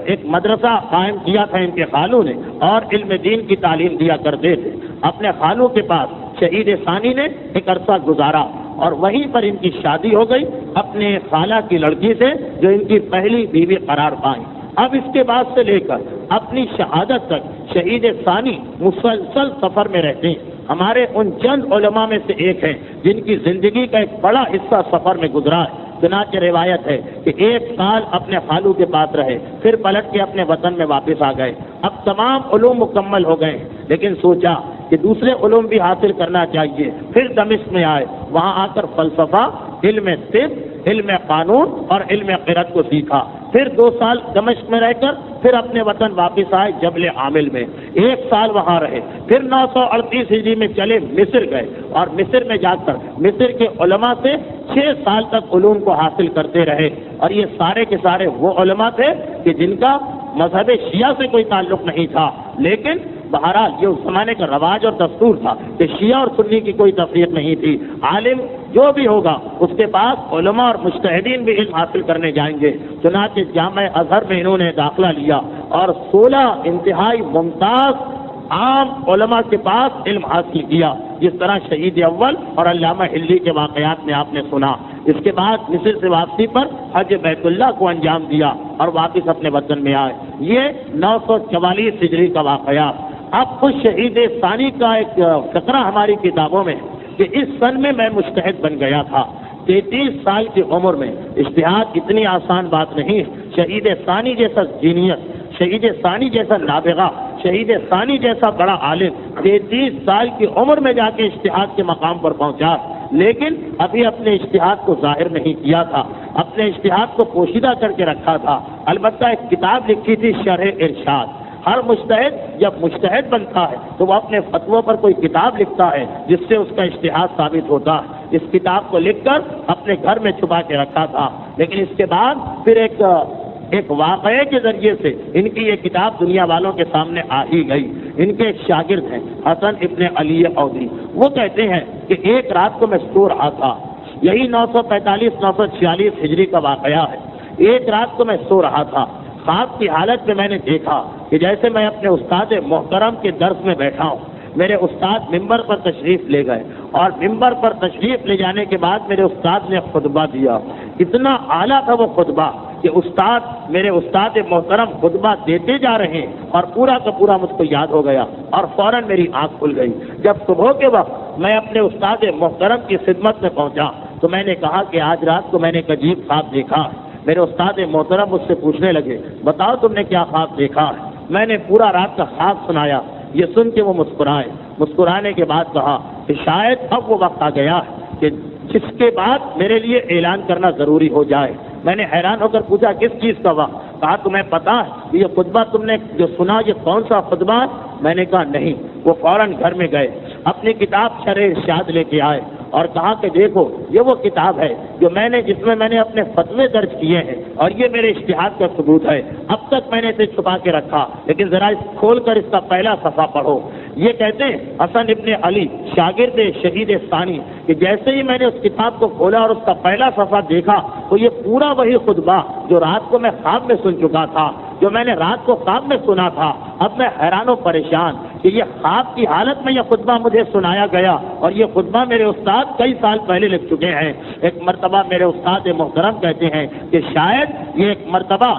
Speaker 1: ایک مدرسہ قائم کیا تھا ان کے خالو نے، اور علم دین کی تعلیم دیا کرتے تھے۔ اپنے خالو کے پاس شہید ثانی نے ایک عرصہ گزارا، اور وہیں پر ان کی شادی ہو گئی اپنے خالہ کی لڑکی سے، جو ان کی پہلی بیوی قرار پائیں۔ اب اس کے بعد سے لے کر اپنی شہادت تک شہید ثانی مسلسل سفر میں رہتے ہیں۔ ہمارے ان چند علماء میں سے ایک ہیں جن کی زندگی کا ایک بڑا حصہ سفر میں گزرا ہے۔ چنانچہ روایت ہے کہ 1 سال اپنے خالو کے پاس رہے، پھر پلٹ کے اپنے وطن میں واپس آ گئے۔ اب تمام علوم مکمل ہو گئے، لیکن سوچا کہ دوسرے علوم بھی حاصل کرنا چاہیے، پھر دمشق میں آئے، وہاں آ کر فلسفہ، علم طب، علم قانون اور علم قرأت کو سیکھا۔ پھر 2 سال دمشق میں رہ کر پھر اپنے وطن واپس آئے جبل عامل میں، 1 سال وہاں رہے، پھر 938 ہجری میں چلے مصر گئے، اور مصر میں جا کر مصر کے علماء سے 6 سال تک علوم کو حاصل کرتے رہے۔ اور یہ سارے کے سارے وہ علماء تھے کہ جن کا مذہب شیعہ سے کوئی تعلق نہیں تھا، لیکن بہرحال یہ اس زمانے کا رواج اور دستور تھا کہ شیعہ اور سنی کی کوئی تفریق نہیں تھی، عالم جو بھی ہوگا اس کے پاس علماء اور مجتہدین بھی علم حاصل کرنے جائیں گے۔ چنانچہ جامعہ ازہر میں انہوں نے داخلہ لیا، اور 16 انتہائی ممتاز عام علماء کے پاس علم حاصل کیا، جس طرح شہید اول اور علامہ ہلی کے واقعات میں آپ نے سنا۔ اس کے بعد مصر سے واپسی پر حج بیت اللہ کو انجام دیا اور واپس اپنے وطن میں آئے۔ یہ 944 ہجری کا واقعہ۔ اب خود شہید ثانی کا ایک فقرہ ہماری کتابوں میں کہ اس سن میں میں مجتہد بن گیا تھا۔ 33 سال کی عمر میں اجتہاد اتنی آسان بات نہیں ہے۔ شہید ثانی جیسا جینیت، شہید ثانی جیسا نابغہ، شہید ثانی جیسا بڑا عالم 33 سال کی عمر میں جا کے اجتہاد کے مقام پر پہنچا۔ لیکن ابھی اپنے اجتہاد کو ظاہر نہیں کیا تھا، اپنے اجتہاد کو پوشیدہ کر کے رکھا تھا۔ البتہ ایک کتاب لکھی تھی شرح ارشاد۔ ہر مجتہد جب مجتہد بنتا ہے تو وہ اپنے فتووں پر کوئی کتاب لکھتا ہے جس سے اس کا اجتہاد ثابت ہوتا ہے۔ اس کتاب کو لکھ کر اپنے گھر میں چھپا کے رکھا تھا، لیکن اس کے بعد پھر ایک واقعے کے ذریعے سے ان کی یہ کتاب دنیا والوں کے سامنے آ ہی گئی۔ ان کے ایک شاگرد ہیں حسن ابن علی عودی، وہ کہتے ہیں کہ ایک رات کو میں سو رہا تھا، یہی 945 946 ہجری کا واقعہ ہے۔ ایک رات کو میں سو رہا تھا، خواب کی حالت میں نے دیکھا کہ جیسے میں اپنے استاد محترم کے درس میں بیٹھا ہوں، میرے استاد ممبر پر تشریف لے گئے اور ممبر پر تشریف لے جانے کے بعد میرے استاد نے خطبہ دیا۔ اتنا اعلیٰ تھا وہ خطبہ کہ میرے استاد محترم خطبہ دیتے جا رہے ہیں اور پورا کا پورا مجھ کو یاد ہو گیا اور فوراً میری آنکھ کھل گئی۔ جب صبح کے وقت میں اپنے استاد محترم کی خدمت میں پہنچا تو میں نے کہا کہ آج رات کو میں نے ایک عجیب خواب دیکھا۔ میرے استاد محترم مجھ سے پوچھنے لگے، بتاؤ تم نے کیا خواب دیکھا؟ میں نے پورا رات کا خواب سنایا۔ یہ سن کے وہ مسکرائے، مسکرانے کے بعد کہا کہ شاید اب وہ وقت آ گیا کہ جس کے بعد میرے لیے اعلان کرنا ضروری ہو جائے۔ میں نے حیران ہو کر پوچھا کس چیز کا وقت؟ کہا تمہیں پتا ہے کہ یہ خطبہ تم نے جو سنا یہ کون سا خطبہ ہے؟ میں نے کہا نہیں۔ وہ فوراً گھر میں گئے، اپنی کتاب شرح ارشاد لے کے آئے اور کہا کہ دیکھو یہ وہ کتاب ہے جس میں میں نے اپنے فتوے درج کیے ہیں اور یہ میرے اجتہاد کا ثبوت ہے۔ اب تک میں نے اسے چھپا کے رکھا، لیکن ذرا کھول کر اس کا پہلا صفحہ پڑھو۔ یہ کہتے ہیں حسن ابن علی شاگرد شہید ثانی کہ جیسے ہی میں نے اس کتاب کو کھولا اور اس کا پہلا صفحہ دیکھا تو یہ پورا وہی خطبہ جو رات کو میں خواب میں سن چکا تھا، جو میں نے رات کو خواب میں سنا تھا۔ اب میں حیران و پریشان کہ یہ خواب کی حالت میں یہ خطبہ مجھے سنایا گیا اور یہ خطبہ میرے استاد کئی سال پہلے لکھ چکے ہیں۔ ایک مرتبہ میرے استاد محترم کہتے ہیں کہ شاید یہ ایک مرتبہ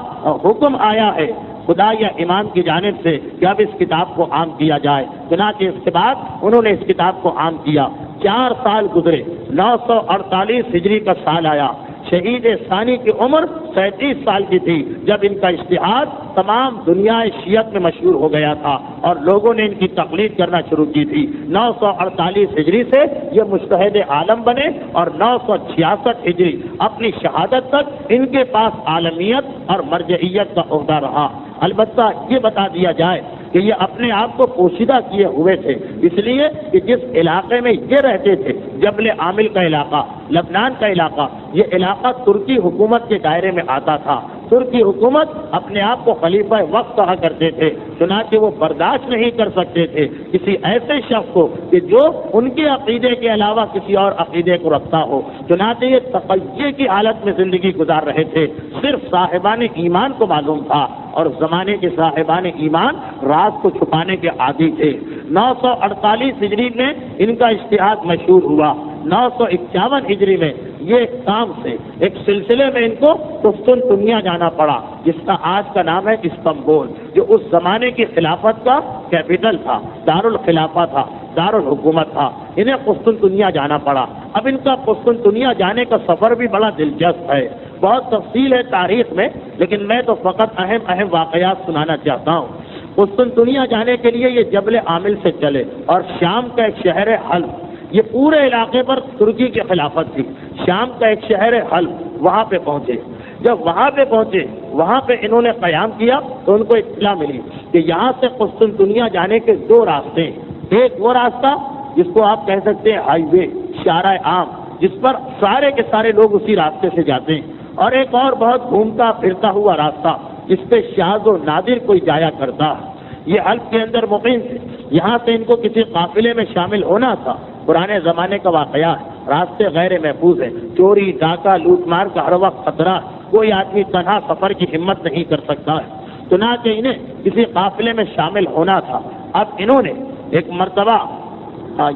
Speaker 1: حکم آیا ہے خدا یا امام کی جانب سے کہ اب اس کتاب کو عام کیا جائے۔ چنانچہ اس کے بعد انہوں نے اس کتاب کو عام کیا۔ 4 سال گزرے، 948 ہجری کا سال آیا۔ شہید ثانی کی عمر 37 سال کی تھی جب ان کا اجتہاد تمام دنیا شیعت میں مشہور ہو گیا تھا اور لوگوں نے ان کی تقلید کرنا شروع کی تھی۔ 948 ہجری سے یہ مجتہد عالم بنے اور 966 ہجری اپنی شہادت تک ان کے پاس عالمیت اور مرجعیت کا عہدہ رہا۔ البتہ یہ بتا دیا جائے کہ یہ اپنے آپ کو پوشیدہ کیے ہوئے تھے، اس لیے کہ جس علاقے میں یہ رہتے تھے، جبل عامل کا علاقہ، لبنان کا علاقہ، یہ علاقہ ترکی حکومت کے دائرے میں آتا تھا۔ ترکی حکومت اپنے آپ کو خلیفہ وقت کہا کرتے تھے، چنانچہ وہ برداشت نہیں کر سکتے تھے کسی ایسے شخص کو کہ جو ان کے عقیدے کے علاوہ کسی اور عقیدے کو رکھتا ہو۔ چنانچہ یہ تقیہ کی حالت میں زندگی گزار رہے تھے۔ صرف صاحبان ایمان کو معلوم تھا اور زمانے کے صاحبان ایمان راز کو چھپانے کے عادی تھے۔ 948 ہجری میں ان کا اجتہاد مشہور ہوا۔ 951 ہجری میں یہ ایک کام سے ایک سلسلے میں ان کو قسطنطنیہ جانا پڑا، جس کا آج کا نام ہے استنبول، جو اس زمانے کی خلافت کا کیپٹل تھا، دارالخلافہ تھا، دارالحکومت تھا۔ انہیں قسطنطنیہ جانا پڑا۔ اب ان کا قسطنطنیہ جانے کا سفر بھی بڑا دلچسپ ہے، بہت تفصیل ہے تاریخ میں، لیکن میں تو فقط اہم واقعات سنانا چاہتا ہوں۔ قسطنطنیہ جانے کے لیے یہ جبل عامل سے چلے اور شام کا ایک شہر ہے حلب، یہ پورے علاقے پر ترکی کی خلافت تھی۔ شام کا ایک شہر ہے حلب، وہاں پہ پہنچے۔ جب وہاں پہ پہنچے، وہاں پہ انہوں نے قیام کیا تو ان کو اطلاع ملی کہ یہاں سے قسطنطنیہ جانے کے 2 راستے ہیں۔ ایک وہ راستہ جس کو آپ کہہ سکتے ہیں ہائی وے، شارع عام، جس پر سارے کے سارے لوگ اسی راستے سے جاتے ہیں، اور ایک اور بہت گھومتا پھرتا ہوا راستہ جس پہ شاذ و نادر کوئی جایا کرتا ہے۔ یہ حلب کے اندر مقیم تھے، یہاں سے ان کو کسی قافلے میں شامل ہونا تھا۔ پرانے زمانے کا واقعہ ہے، راستے غیر محفوظ ہیں، چوری ڈاکہ لوٹ مار کا ہر وقت خطرہ، کوئی آدمی تنہا سفر کی ہمت نہیں کر سکتا ہے۔ چنانچہ انہیں کسی قافلے میں شامل ہونا تھا۔ اب انہوں نے ایک مرتبہ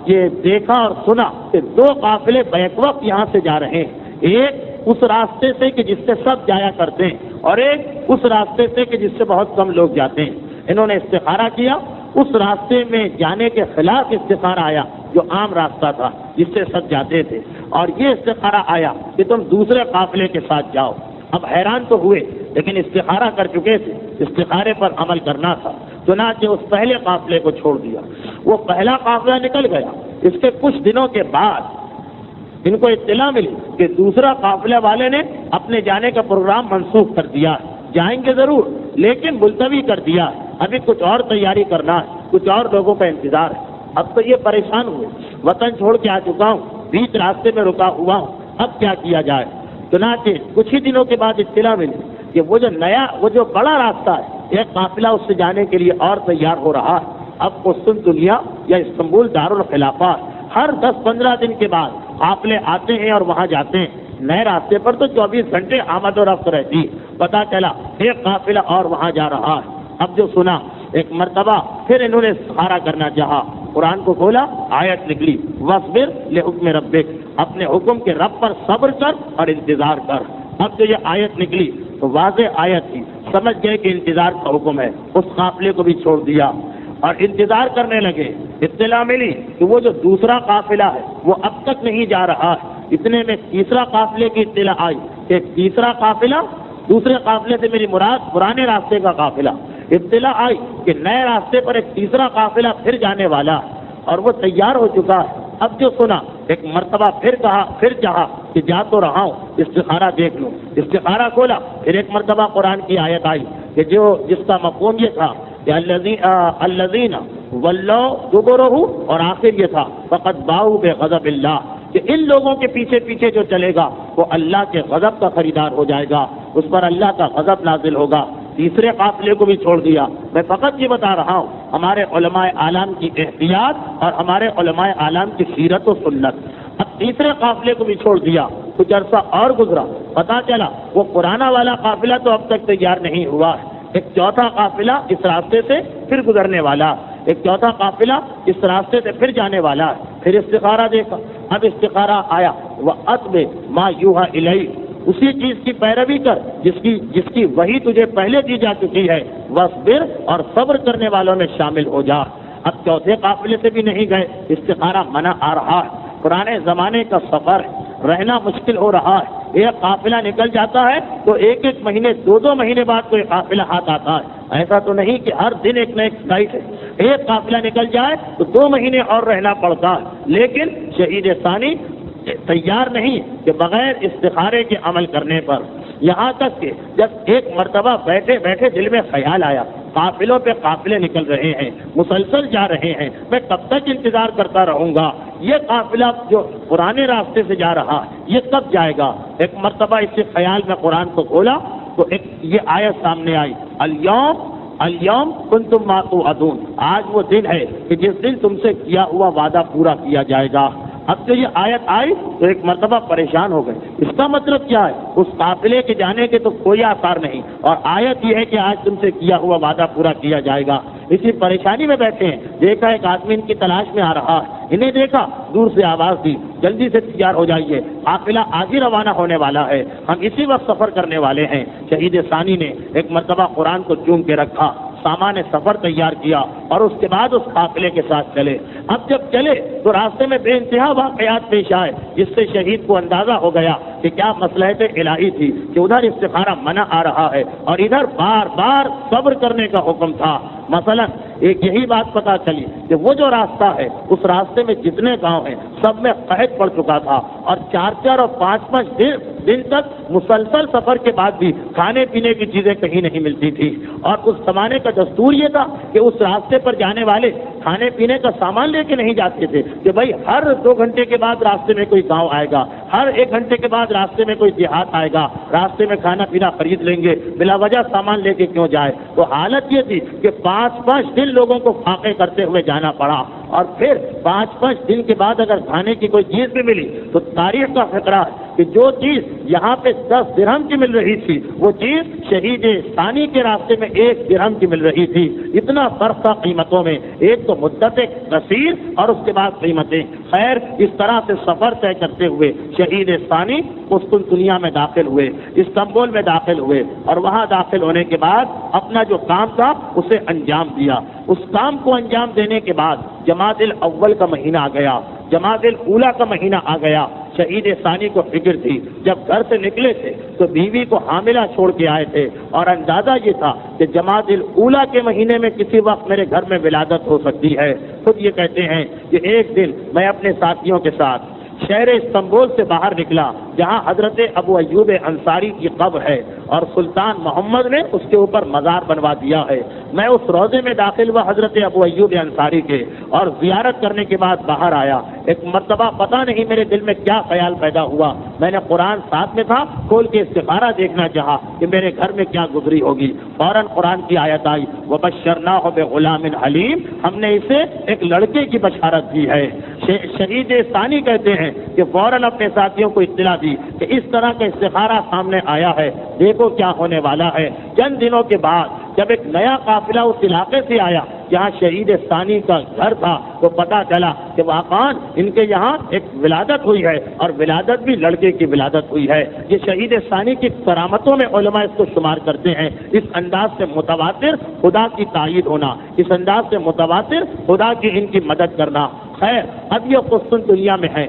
Speaker 1: یہ دیکھا اور سنا کہ 2 قافلے بیک وقت یہاں سے جا رہے ہیں، ایک اس راستے سے کہ جس سے سب جایا کرتے ہیں اور ایک اس راستے سے کہ جس سے بہت کم لوگ جاتے ہیں۔ انہوں نے استخارہ کیا، اس راستے میں جانے کے خلاف استخارہ آیا جو عام راستہ تھا جس سے سب جاتے تھے، اور یہ استخارہ آیا کہ تم دوسرے قافلے کے ساتھ جاؤ۔ اب حیران تو ہوئے، لیکن استخارہ کر چکے تھے، استخارے پر عمل کرنا تھا، چنانچہ اس پہلے قافلے کو چھوڑ دیا۔ وہ پہلا قافلہ نکل گیا۔ اس کے کچھ دنوں کے بعد ان کو اطلاع ملی کہ دوسرا قافلہ والے نے اپنے جانے کا پروگرام منسوخ کر دیا، جائیں گے ضرور لیکن ملتوی کر دیا، ابھی کچھ اور تیاری کرنا ہے، کچھ اور لوگوں کا انتظار ہے۔ اب تو یہ پریشان ہوئے، وطن چھوڑ کے آ چکا ہوں، بیچ راستے میں رکا ہوا ہوں، اب کیا کیا جائے؟ چنانچہ کچھ ہی دنوں کے بعد اطلاع ملی کہ وہ جو بڑا راستہ ہے، ایک قافلہ اس سے جانے کے لیے اور تیار ہو رہا ہے۔ اب قسطنطنیہ یا استنبول دارالخلافہ ہر 10-15 دن کے بعد قافلے آتے ہیں اور وہاں جاتے ہیں۔ نئے راستے پر تو 24 گھنٹے آمد و رفت رہتی، پتہ چلا ایک قافلہ اور وہاں جا رہا ہے۔ اب جو سنا، ایک مرتبہ پھر انہوں نے استخارہ کرنا چاہا، قرآن کو کھولا، آیت نکلی، وَاصْبِرْ لِحُکْمِ رَبِّکَ، اپنے حکم کے رب پر صبر کر اور انتظار کر۔ اب جو یہ آیت نکلی تو واضح آیت تھی، سمجھ گئے کہ انتظار کا حکم ہے، اس قافلے کو بھی چھوڑ دیا اور انتظار کرنے لگے۔ اطلاع ملی کہ وہ جو دوسرا قافلہ ہے وہ اب تک نہیں جا رہا ہے۔ اتنے میں تیسرا قافلے کی اطلاع آئی کہ تیسرا قافلہ، دوسرے قافلے سے میری مراد پرانے راستے کا قافلہ، اطلاع آئی کہ نئے راستے پر ایک تیسرا قافلہ پھر جانے والا ہے اور وہ تیار ہو چکا ہے۔ اب جو سنا، ایک مرتبہ پھر کہا، پھر چاہا کہ جا تو رہا ہوں، استخارہ دیکھ لوں، استخارہ کھولا، پھر ایک مرتبہ قرآن کی آیت آئی کہ جس کا مفہوم یہ تھا کہ الذین ولوا دبرہ، اور آخر یہ تھا فقط باؤ بغضب اللہ، کہ ان لوگوں کے پیچھے پیچھے جو چلے گا وہ اللہ کے غضب کا خریدار ہو جائے گا، اس پر اللہ کا غضب نازل ہوگا۔ تیسرے قافلے کو بھی چھوڑ دیا۔ میں فقط یہ بتا رہا ہوں ہمارے علماء اعلام کی احتیاط اور ہمارے علماء اعلام کی سیرت و سنت۔ اب تیسرے قافلے کو بھی چھوڑ دیا، کچھ عرصہ اور گزرا، پتہ چلا وہ پرانا والا قافلہ تو اب تک تیار نہیں ہوا ہے، ایک چوتھا قافلہ اس راستے سے پھر گزرنے والا، ایک چوتھا قافلہ اس راستے سے پھر جانے والا ہے۔ پھر استخارہ دیکھا، اب استخارہ آیا، وَأَتْبِعْ مَا يُوحَىٰ إِلَيْكَ، اسی چیز کی پیروی کر جس کی وحی تجھے پہلے دی جا چکی ہے، وَاصْبِرْ، اور صبر کرنے والوں میں شامل ہو جا۔ اب چوتھے قافلے سے بھی نہیں گئے، استخارہ منع آ رہا ہے، پرانے زمانے کا سفر ہے، رہنا مشکل ہو رہا ہے، ایک قافلہ نکل جاتا ہے تو ایک مہینے 2 مہینے بعد کوئی قافلہ ہاتھ آتا ہے، ایسا تو نہیں کہ ہر دن ایک نہ ایک فلائٹ ہے، ایک قافلہ نکل جائے تو 2 مہینے اور رہنا پڑتا ہے۔ لیکن شہید ثانی تیار نہیں کہ بغیر استخارے کے عمل کرنے پر، یہاں تک کہ جب ایک مرتبہ بیٹھے بیٹھے دل میں خیال آیا، قافلوں پہ قافلے نکل رہے ہیں، مسلسل جا رہے ہیں، میں کب تک انتظار کرتا رہوں گا، یہ قافلہ جو پرانے راستے سے جا رہا یہ کب جائے گا؟ ایک مرتبہ اس کے خیال میں قرآن کو کھولا تو ایک یہ آیت سامنے آئی، اليوم کنتم ما توعدون، آج وہ دن ہے کہ جس دن تم سے کیا ہوا وعدہ پورا کیا جائے گا۔ اب جو یہ آیت آئی تو ایک مرتبہ پریشان ہو گئے، اس کا مطلب کیا ہے؟ اس قافلے کے جانے کے تو کوئی آثار نہیں، اور آیت یہ ہے کہ آج تم سے کیا ہوا وعدہ پورا کیا جائے گا۔ اسی پریشانی میں بیٹھے ہیں، دیکھا ایک آدمی ان کی تلاش میں آ رہا ہے، انہیں دیکھا، دور سے آواز دی، جلدی سے تیار ہو جائیے، قافلہ آج ہی روانہ ہونے والا ہے، ہم اسی وقت سفر کرنے والے ہیں۔ شہید ثانی نے ایک مرتبہ قرآن کو چوم کے رکھا، سامان سفر تیار کیا اور اس کے بعد اس قافلے کے ساتھ چلے۔ اب جب چلے تو راستے میں بے انتہا واقعات پیش آئے، جس سے شہید کو اندازہ ہو گیا کہ کیا مصلحت الہی تھی کہ ادھر استخارہ منع آ رہا ہے اور ادھر بار بار صبر کرنے کا حکم تھا۔ مثلا ایک یہی بات پتہ چلی کہ وہ جو راستہ ہے اس راستے میں جتنے گاؤں ہیں سب میں قحط پڑ چکا تھا، اور 4 اور 5 دن تک مسلسل سفر کے بعد بھی کھانے پینے کی چیزیں کہیں نہیں ملتی تھی، اور اس زمانے کا دستور یہ تھا کہ اس راستے پر جانے والے کھانے پینے کا سامان لے کے نہیں جاتے تھے کہ بھائی ہر 2 گھنٹے کے بعد راستے میں کوئی گاؤں آئے گا، ہر 1 گھنٹے کے بعد راستے میں کوئی دیہات آئے گا، راستے میں کھانا پینا خرید لیں گے، بلا وجہ سامان لے کے کیوں جائے۔ تو حالت یہ تھی کہ 5 دن لوگوں کو فاقے کرتے ہوئے جانا پڑا، اور پھر 5 دن کے بعد اگر کھانے کی کوئی چیز بھی ملی تو تاریخ کا فقرہ ہے کہ جو چیز یہاں پہ 10 درہم کی مل رہی تھی وہ چیز شہید ثانی کے راستے میں 1 درہم کی مل رہی تھی۔ اتنا فرق تھا قیمتوں میں، ایک تو مدت قصیر اور اس کے بعد قیمتیں۔ خیر، اس طرح سے سفر طے کرتے ہوئے شہید ثانی قسطنطنیہ میں داخل ہوئے، استنبول میں داخل ہوئے، اور وہاں داخل ہونے کے بعد اپنا جو کام تھا اسے انجام دیا۔ اس کام کو انجام دینے کے بعد جمادی الاول کا مہینہ آ گیا، جمادی الاولیٰ کا مہینہ آ گیا۔ شہید ثانی کو فکر تھی، جب گھر سے نکلے تھے تو بیوی کو حاملہ چھوڑ کے آئے تھے، اور اندازہ یہ تھا کہ جمادی الاولیٰ کے مہینے میں کسی وقت میرے گھر میں ولادت ہو سکتی ہے۔ خود یہ کہتے ہیں کہ ایک دن میں اپنے ساتھیوں کے ساتھ شہر استنبول سے باہر نکلا جہاں حضرت ابو ایوب انصاری کی قبر ہے اور سلطان محمد نے اس کے اوپر مزار بنوا دیا ہے. میں اس روضے میں داخل ہوا حضرت ابو ایوب انصاری کے اور زیارت کرنے کے بعد باہر آیا. ایک مرتبہ پتہ نہیں میرے دل میں کیا خیال پیدا ہوا, میں نے قرآن ساتھ میں تھا, کھول کے استخارہ دیکھنا چاہا کہ میرے گھر میں کیا گزری ہوگی. فوراً قرآن کی آیت آئی وَبَشَّرْنَاهُ بِغُلَامٍ حَلِيمٍ, ہم نے اسے ایک لڑکے کی بشارت دی ہے. شہید ثانی کہتے ہیں کہ فوراً اپنے ساتھیوں کو اطلاع دی کہ اس طرح کا استخارہ سامنے آیا ہے, دیکھو کیا ہونے والا ہے. چند دنوں کے بعد جب ایک نیا قافلہ اس علاقے سے آیا جہاں شہید ثانی کا گھر تھا تو پتہ چلا کہ واقعاً ان کے یہاں ایک ولادت ہوئی ہے اور ولادت بھی لڑکے کی ولادت ہوئی ہے. یہ شہید ثانی کی کرامتوں میں علماء اس کو شمار کرتے ہیں. اس انداز سے متواتر خدا کی تائید ہونا, اس انداز سے متواتر خدا کی ان کی مدد کرنا. خیر, اب یہ قسطن دنیا میں ہے.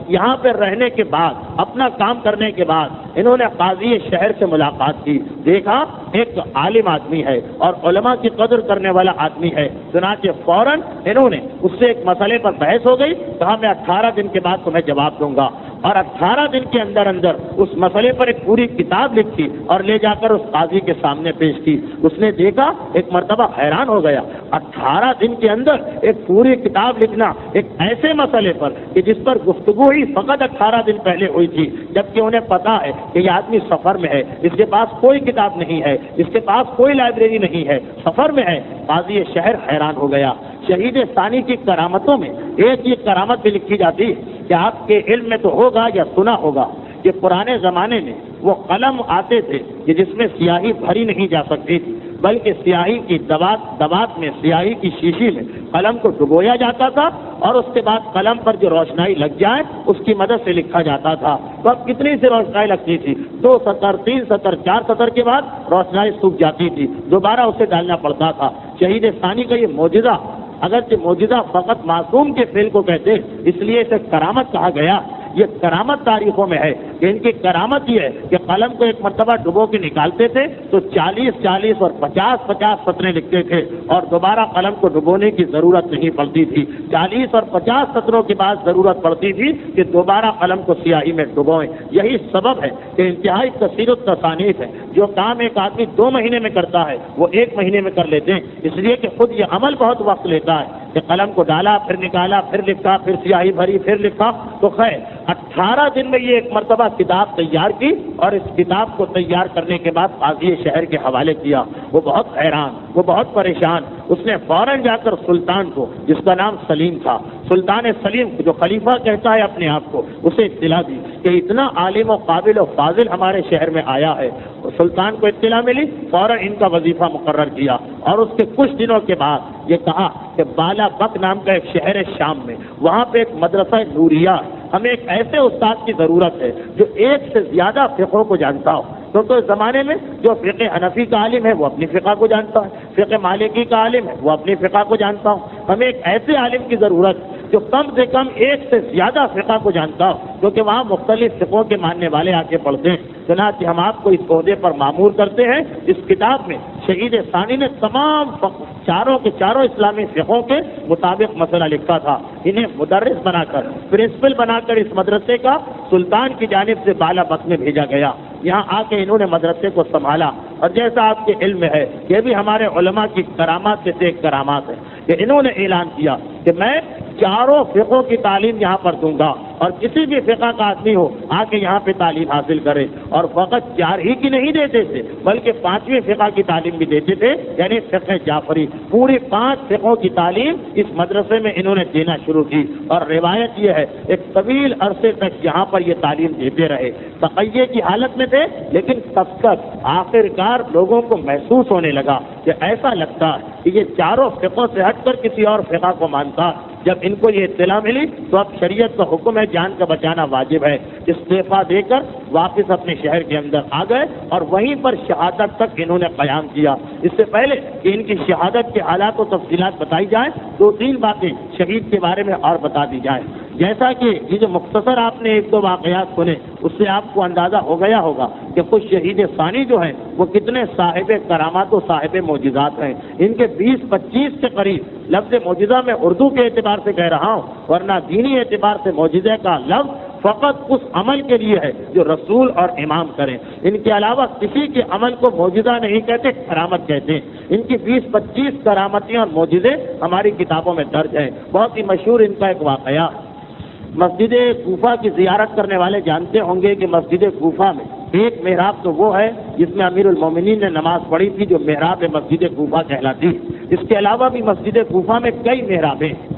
Speaker 1: یہاں پہ رہنے کے بعد, اپنا کام کرنے کے بعد انہوں نے قاضی شہر سے ملاقات کی. دیکھا ایک عالم آدمی ہے اور علماء کی قدر کرنے والا آدمی ہے. چنانچہ فوراً انہوں نے اس سے ایک مسئلے پر بحث ہو گئی. کہا میں 18 دن کے بعد تمہیں جواب دوں گا, اور 18 دن کے اندر اندر اس مسئلے پر ایک پوری کتاب لکھی اور لے جا کر اس قاضی کے سامنے پیش کی. اس نے دیکھا, ایک مرتبہ حیران ہو گیا, 18 دن کے اندر ایک پوری کتاب لکھنا ایک ایسے مسئلے پر کہ جس پر گفتگو ہی فقط 18 دن پہلے ہوئی تھی, جبکہ انہیں پتا ہے کہ یہ آدمی سفر میں ہے, اس کے پاس کوئی کتاب نہیں ہے, اس کے پاس کوئی لائبریری نہیں ہے, سفر میں ہے. قاضی شہر حیران ہو گیا. شہید ثانی کی کرامتوں میں ایک یہ کرامت بھی لکھی جاتی کہ آپ کے علم میں تو ہوگا یا سنا ہوگا کہ پرانے زمانے میں وہ قلم آتے تھے کہ جس میں سیاہی بھری نہیں جا سکتی تھی, بلکہ سیاہی کی دبات میں, سیاہی کی شیشی میں قلم کو ڈبویا جاتا تھا اور اس کے بعد قلم پر جو روشنائی لگ جائے اس کی مدد سے لکھا جاتا تھا. تو اب کتنی سی روشنائی لگتی تھی, 2 سطر 3 سطر 4 سطر کے بعد روشنائی سوکھ جاتی تھی, دوبارہ اسے ڈالنا پڑتا تھا. شہید ثانی کا یہ معجزہ, اگرچہ معجزہ فقط معصوم کے فعل کو کہتے اس لیے اسے کرامت کہا گیا. یہ کرامت تاریخوں میں ہے کہ ان کی کرامت یہ ہے کہ قلم کو ایک مرتبہ ڈبو کے نکالتے تھے تو 40 اور 50 سطریں لکھتے تھے اور دوبارہ قلم کو ڈبونے کی ضرورت نہیں پڑتی تھی. 40 اور 50 سطروں کے بعد ضرورت پڑتی تھی کہ دوبارہ قلم کو سیاہی میں ڈبوئیں. یہی سبب ہے کہ انتہائی کثیر التصانیف ہے. جو کام ایک آدمی 2 مہینے میں کرتا ہے وہ 1 مہینے میں کر لیتے ہیں, اس لیے کہ خود یہ عمل بہت وقت لیتا ہے کہ قلم کو ڈالا, پھر نکالا, پھر لکھا, پھر سیاہی بھری, پھر لکھا. تو خیر 18 دن میں یہ ایک مرتبہ کتاب تیار کی اور اس کتاب کو تیار کرنے کے بعد قاضی شہر کے حوالے کیا. وہ بہت حیران, وہ بہت پریشان. اس نے فوراً جا کر سلطان کو, جس کا نام سلیم تھا, سلطان سلیم جو خلیفہ کہتا ہے اپنے آپ کو, اسے اطلاع دی کہ اتنا عالم و قابل و فاضل ہمارے شہر میں آیا ہے. سلطان کو اطلاع ملی, فوراً ان کا وظیفہ مقرر کیا اور اس کے کچھ دنوں کے بعد یہ کہا کہ بالا بک نام کا ایک شہر ہے شام میں, وہاں پہ ایک مدرسہ نوریہ, ہمیں ایک ایسے استاد کی ضرورت ہے جو ایک سے زیادہ فقہوں کو جانتا ہو. تو اس زمانے میں جو فقہ حنفی کا عالم ہے وہ اپنی فقہ کو جانتا ہے, فقہ مالکی کا عالم ہے وہ اپنی فقہ کو جانتا ہو. ہمیں ایک ایسے عالم کی ضرورت جو کم سے کم ایک سے زیادہ فقہ کو جانتا ہو, کیونکہ وہاں مختلف فقہوں کے ماننے والے آ کے پڑھتے ہیں. چنانچہ ہم آپ کو اس عہدے پر مامور کرتے ہیں. اس کتاب میں شہید ثانی نے تمام چاروں کے چاروں اسلامی فقہوں کے مطابق مسئلہ لکھا تھا. انہیں مدرس بنا کر, پرنسپل بنا کر اس مدرسے کا سلطان کی جانب سے بالا بک میں بھیجا گیا. یہاں آ کے انہوں نے مدرسے کو سنبھالا اور جیسا آپ کے علم میں ہے یہ بھی ہمارے علماء کی کرامات سے ایک کرامات ہے کہ انہوں نے اعلان کیا کہ میں چاروں فقہوں کی تعلیم یہاں پر دوں گا اور کسی بھی فقہ کا آدمی ہو آ کے یہاں پہ تعلیم حاصل کرے. اور فقط 4 ہی کی نہیں دیتے تھے بلکہ 5ویں فقہ کی تعلیم بھی دیتے تھے, یعنی فقہ جعفری. پوری 5 فقہوں کی تعلیم اس مدرسے میں انہوں نے دینا شروع کی اور روایت یہ ہے ایک طویل عرصے تک یہاں پر یہ تعلیم دیتے رہے. تقیے کی حالت میں تھے لیکن تب تک آخرکار لوگوں کو محسوس ہونے لگا کہ ایسا لگتا ہے کہ یہ چاروں فقہوں سے ہٹ کر کسی اور فقہ کو مانتا. جب ان کو یہ اطلاع ملی تو اب شریعت کا حکم ہے, جان کا بچانا واجب ہے. استعفیٰ دے کر واپس اپنے شہر کے اندر آ گئے اور وہیں پر شہادت تک انہوں نے قیام کیا. اس سے پہلے کہ ان کی شہادت کے حالات و تفصیلات بتائی جائیں, 2-3 باتیں شہید کے بارے میں اور بتا دی جائیں. جیسا کہ یہ جو مختصر آپ نے ایک دو واقعات سنے اس سے آپ کو اندازہ ہو گیا ہوگا کہ خود شہید ثانی جو ہیں وہ کتنے صاحب کرامات و صاحب معجزات ہیں. ان کے 20-25 کے قریب لفظ معجزہ میں اردو کے اعتبار سے کہہ رہا ہوں، ورنہ دینی اعتبار سے معجزے کا لفظ فقط اس عمل کے لیے ہے جو رسول اور امام کریں. ان کے علاوہ کسی کے عمل کو معجزہ نہیں کہتے، کرامت کہتے ہیں. ان کی 20-25 کرامتیں اور معجزے ہماری کتابوں میں درج ہیں. بہت ہی مشہور ان کا ایک واقعہ، مسجد کوفہ کی زیارت کرنے والے جانتے ہوں گے کہ مسجد کوفہ میں ایک محراب تو وہ ہے جس میں امیر المومنین نے نماز پڑھی تھی، جو محراب مسجد کوفہ کہلاتی. اس کے علاوہ بھی مسجد کوفہ میں کئی محرابیں ہیں.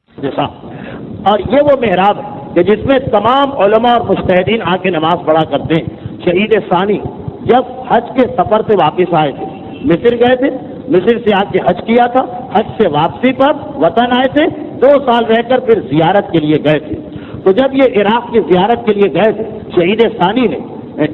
Speaker 1: جیسا اور یہ وہ محراب ہے کہ جس میں تمام علماء اور مجتہدین آ کے نماز پڑھا کرتے ہیں. شہید ثانی جب حج کے سفر سے واپس آئے تھے، مصر گئے تھے، مصر سے آ کے حج کیا تھا، حج سے واپسی پر وطن آئے تھے، 2 سال رہ کر پھر زیارت کے لیے گئے تھے. تو جب یہ عراق کی زیارت کے لیے گئے تھے، شہید ثانی نے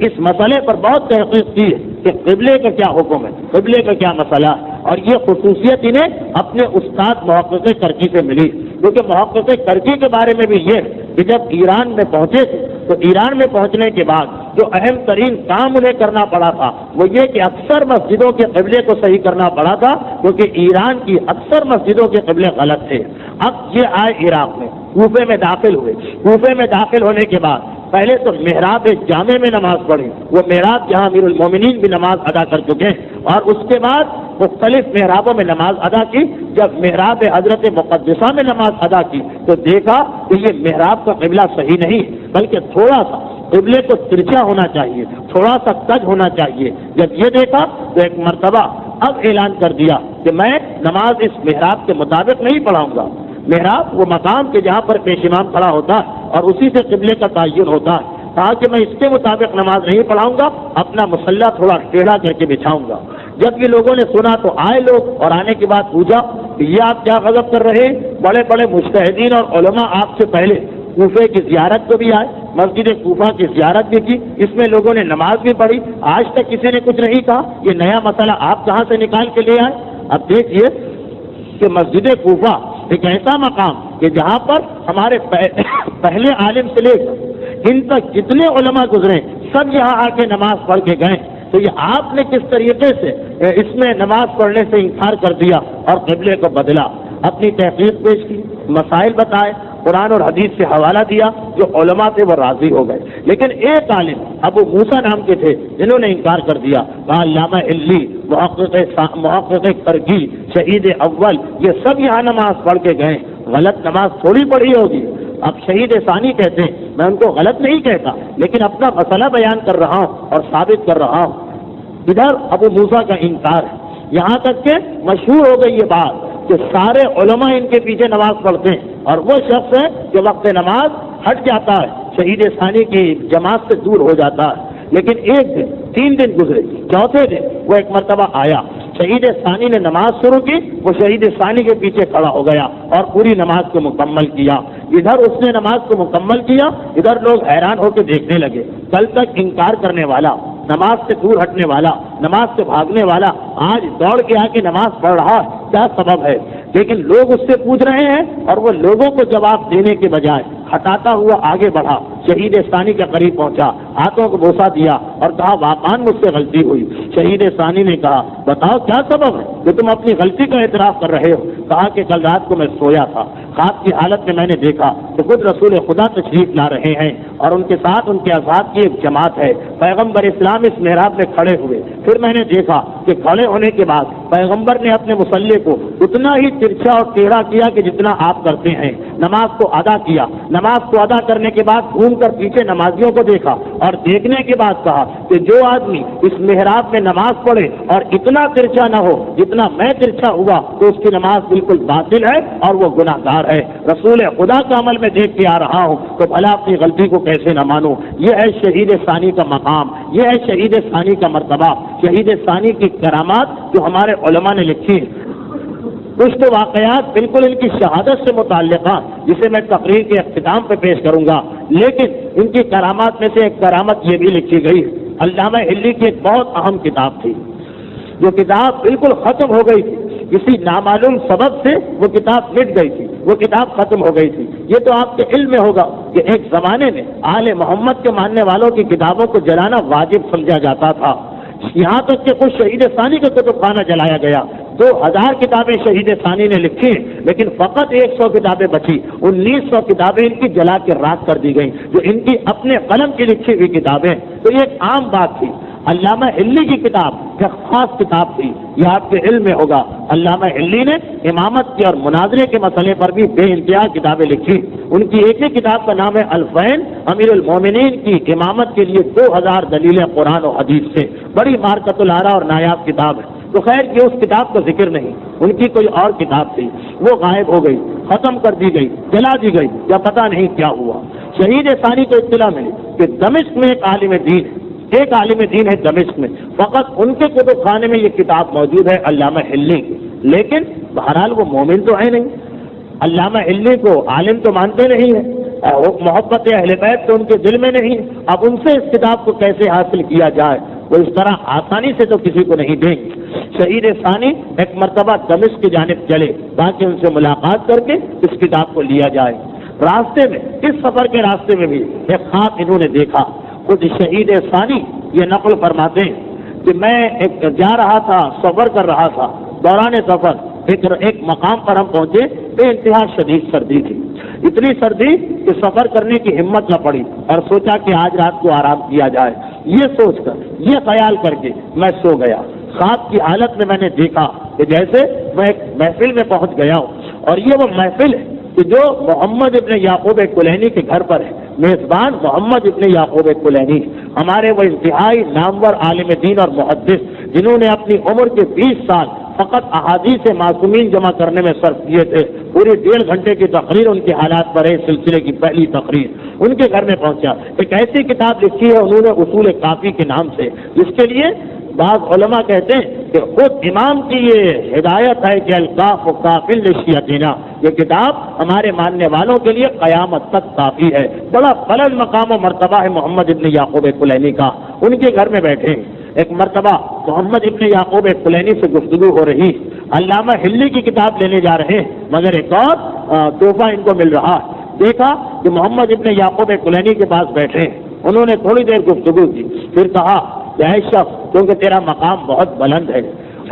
Speaker 1: اس مسئلے پر بہت تحقیق کی ہے کہ قبلے کا کیا حکم ہے، قبلے کا کیا مسئلہ ہے. اور یہ خصوصیت انہیں اپنے استاد محقق کرکی سے ملی، کیونکہ محقق کرکی کے بارے میں بھی یہ کہ جب ایران میں پہنچے تھے تو ایران میں پہنچنے کے بعد جو اہم ترین کام انہیں کرنا پڑا تھا وہ یہ کہ اکثر مسجدوں کے قبلے کو صحیح کرنا پڑا تھا، کیونکہ ایران کی اکثر مسجدوں کے قبلے غلط تھے. اب یہ آئے عراق میں، کوفے میں داخل ہوئے. کوفے میں داخل ہونے کے بعد پہلے تو محراب جامع میں نماز پڑھی، وہ محراب جہاں امیر المومنین بھی نماز ادا کر چکے ہیں، اور اس کے بعد مختلف محرابوں میں نماز ادا کی. جب محراب حضرت مقدسہ میں نماز ادا کی تو دیکھا کہ یہ محراب کا قبلہ صحیح نہیں، بلکہ تھوڑا سا قبلے کو ترچھا ہونا چاہیے، تھوڑا سا کج ہونا چاہیے. جب یہ دیکھا تو ایک مرتبہ اب اعلان کر دیا کہ میں نماز اس محراب کے مطابق نہیں پڑھاؤں گا. محراب وہ مقام کے جہاں پر پیش امام کھڑا ہوتا ہے اور اسی سے قبلے کا تعین ہوتا ہے. کہا کہ میں اس کے مطابق نماز نہیں پڑھاؤں گا، اپنا مصلی تھوڑا ٹیڑھا کر کے بچھاؤں گا. جب یہ لوگوں نے سنا تو آئے لوگ، اور آنے کے بعد پوچھا کہ یہ آپ کیا غضب کر رہے ہیں؟ بڑے بڑے مجتہدین اور علماء آپ سے پہلے کوفے کی زیارت کو بھی آئے، مسجد کوفہ کی زیارت بھی کی، اس میں لوگوں نے نماز بھی پڑھی، آج تک کسی نے کچھ نہیں کہا. یہ نیا مسئلہ آپ کہاں سے نکال کے لے آئے؟ اب دیکھیے کہ مسجد کوفہ ایک ایسا مقام کہ جہاں پر ہمارے پہلے عالم سے لے کر ان تک جتنے علماء گزرے سب یہاں آ کے نماز پڑھ کے گئے. تو یہ آپ نے کس طریقے سے اس میں نماز پڑھنے سے انکار کر دیا اور قبلے کو بدلا؟ اپنی تحقیق پیش کی، مسائل بتائے، قرآن اور حدیث سے حوالہ دیا، جو علماء تھے وہ راضی ہو گئے. لیکن ایک عالم ابو موسیٰ نام کے تھے جنہوں نے انکار کر دیا. کہا علامہ علی، محقق کرکی، شہید اول، یہ سب یہاں نماز پڑھ کے گئے، غلط نماز تھوڑی پڑھی ہوگی. اب شہید ثانی کہتے ہیں میں ان کو غلط نہیں کہتا، لیکن اپنا مسئلہ بیان کر رہا ہوں اور ثابت کر رہا ہوں. ادھر ابو موسیٰ کا انکار ہے، یہاں تک کہ مشہور ہو گئی یہ بات کہ سارے علماء ان کے پیچھے نماز پڑھتے ہیں، اور وہ شخص ہے کہ وقت نماز ہٹ جاتا ہے، شہید ثانی کی جماعت سے دور ہو جاتا ہے. لیکن ایک دن، 3 دن گزرے، چوتھے دن وہ ایک مرتبہ آیا، شہید ثانی نے نماز شروع کی، وہ شہید ثانی کے پیچھے کھڑا ہو گیا اور پوری نماز کو مکمل کیا. ادھر اس نے نماز کو مکمل کیا، ادھر لوگ حیران ہو کے دیکھنے لگے. کل تک انکار کرنے والا، نماز سے دور ہٹنے والا، نماز سے بھاگنے والا آج دوڑ کے آ کے نماز پڑھ رہا ہے، کیا سبب ہے؟ لیکن لوگ اس سے پوچھ رہے ہیں اور وہ لوگوں کو جواب دینے کے بجائے ہٹاتا ہوا آگے بڑھا، شہید ثانی کے قریب پہنچا، ہاتھوں کو بوسہ دیا اور کہا واقعاً مجھ سے غلطی ہوئی. شہید ثانی نے کہا بتاؤ کیا سبب ہے کہ تم اپنی غلطی کا اعتراف کر رہے ہو؟ کہا کہ کل رات کو میں سویا تھا، خواب کی حالت میں میں نے دیکھا کہ خود رسول خدا تشریف لا رہے ہیں اور ان کے ساتھ ان کے اصحاب کی ایک جماعت ہے. پیغمبر اسلام اس محراب میں کھڑے ہوئے، پھر میں نے دیکھا کہ کھڑے ہونے کے بعد پیغمبر نے اپنے مصلی کو اتنا ہی ترچھا اور ٹیڑھا کیا کہ جتنا آپ کرتے ہیں. نماز کو ادا کیا، نماز کو ادا کرنے کے بعد گھوم کر پیچھے نمازیوں کو دیکھا اور دیکھنے کے بعد کہا کہ جو آدمی اس محراب میں نماز پڑھے اور اتنا ترچھا نہ ہو جتنا میں ترچھا ہوا تو اس کی نماز بالکل باطل ہے اور وہ گناہ گار ہے. رسول خدا کا عمل میں دیکھ کے آ رہا ہوں تو بھلا اپنی غلطی کو کیسے نہ مانوں؟ یہ ہے شہید ثانی کا مقام، یہ ہے شہید ثانی کا مرتبہ، شہید ثانی کی کرامات جو ہمارے علماء نے لکھی ہیں. کچھ تو واقعات بالکل ان کی شہادت سے متعلقہ جسے میں تقریر کے اختتام پہ پیش کروں گا، لیکن ان کی کرامات میں سے ایک کرامت یہ بھی لکھی گئی. علامہ علی کی ایک بہت اہم کتاب تھی، جو کتاب بالکل ختم ہو گئی تھی، کسی نامعلوم سبب سے وہ کتاب مٹ گئی تھی، وہ کتاب ختم ہو گئی تھی۔ یہ تو آپ کے علم میں ہوگا کہ ایک زمانے میں آل محمد کے ماننے والوں کی کتابوں کو جلانا واجب سمجھا جاتا تھا، یہاں تک کہ کچھ شہید ثانی کا کتب خانہ جلایا گیا۔ 2000 کتابیں شہید ثانی نے لکھی، لیکن فقط 100 کتابیں بچی، 1900 کتابیں ان کی جلا کے راکھ کر دی گئیں، جو ان کی اپنے قلم کی لکھی ہوئی کتابیں۔ تو یہ ایک عام بات تھی۔ علامہ حلی کی کتاب ایک خاص کتاب تھی، یہ آپ کے علم میں ہوگا۔ علامہ حلی نے امامت کے اور مناظرے کے مسئلے پر بھی بے انتہا کتابیں لکھی۔ ان کی ایک ہی کتاب کا نام ہے الفین، امیر المومنین کی امامت کے لیے 2000 دلیلیں قرآن و حدیث سے، بڑی مارکۃ الآراء اور نایاب کتاب ہے۔ تو خیر یہ اس کتاب کا ذکر نہیں، ان کی کوئی اور کتاب تھی، وہ غائب ہو گئی، ختم کر دی گئی، جلا دی گئی، یا پتہ نہیں کیا ہوا۔ شہید ثانی کو اطلاع ملی کہ دمشق میں ایک عالم دین ہے دمشق میں، فقط ان کے کتب خانے میں یہ کتاب موجود ہے علامہ حلی کی، لیکن بہرحال وہ مومن تو ہے نہیں، علامہ حلی کو عالم تو مانتے نہیں ہیں، محبت اہل بیت تو ان کے دل میں نہیں۔ اب ان سے اس کتاب کو کیسے حاصل کیا جائے؟ وہ اس طرح آسانی سے تو کسی کو نہیں دیں گے۔ شہید ثانی ایک مرتبہ دمشق کی جانب چلے تاکہ ان سے ملاقات کر کے اس کتاب کو لیا جائے۔ راستے میں، اس سفر کے راستے میں بھی ایک خواب انہوں نے دیکھا۔ خود شہید ثانی یہ نقل فرماتے ہیں کہ میں جا رہا تھا، سفر کر رہا تھا، دوران سفر ایک مقام پر ہم پہنچے، بے انتہا شدید سردی تھی، اتنی سردی کہ سفر کرنے کی ہمت نہ پڑی، اور سوچا کہ آج رات کو آرام کیا جائے۔ یہ سوچ کر، یہ خیال کر کے میں سو گیا۔ خواب کی حالت میں نے دیکھا کہ جیسے میں ایک محفل میں پہنچ گیا ہوں، اور یہ وہ محفل ہے کہ جو محمد ابن یعقوب کلینی کے گھر پر ہے۔ میزبان محمد ابن یعقوب کلینی، ہمارے وہ انتہائی نامور عالم دین اور محدث، جنہوں نے اپنی عمر کے 20 سال فقط احادیث معصومین جمع کرنے میں صرف کیے تھے۔ پوری 1.5 گھنٹے کی تقریر ان کے حالات پر ہے، سلسلے کی پہلی تقریر ان کے گھر میں پہنچا۔ ایک ایسی کتاب لکھی ہے انہوں نے اصول کافی کے نام سے، جس کے لیے بعض علماء کہتے ہیں کہ خود امام کی یہ ہدایت ہے کہ الکاف و کافل للشیعہ، یہ کتاب ہمارے ماننے والوں کے لیے قیامت تک کافی ہے۔ بڑا بلند مقام و مرتبہ ہے محمد ابن یعقوب کلینی کا۔ ان کے گھر میں بیٹھے ایک مرتبہ محمد ابن یعقوب کلینی سے گفتگو ہو رہی، علامہ حلی کی کتاب لینے جا رہے ہیں، مگر ایک اور تحفہ ان کو مل رہا۔ دیکھا کہ محمد ابن یعقوب کلینی کے پاس بیٹھے، انہوں نے تھوڑی دیر گفتگو کی، پھر کہا کہ اے شخص، کیونکہ تیرا مقام بہت بلند ہے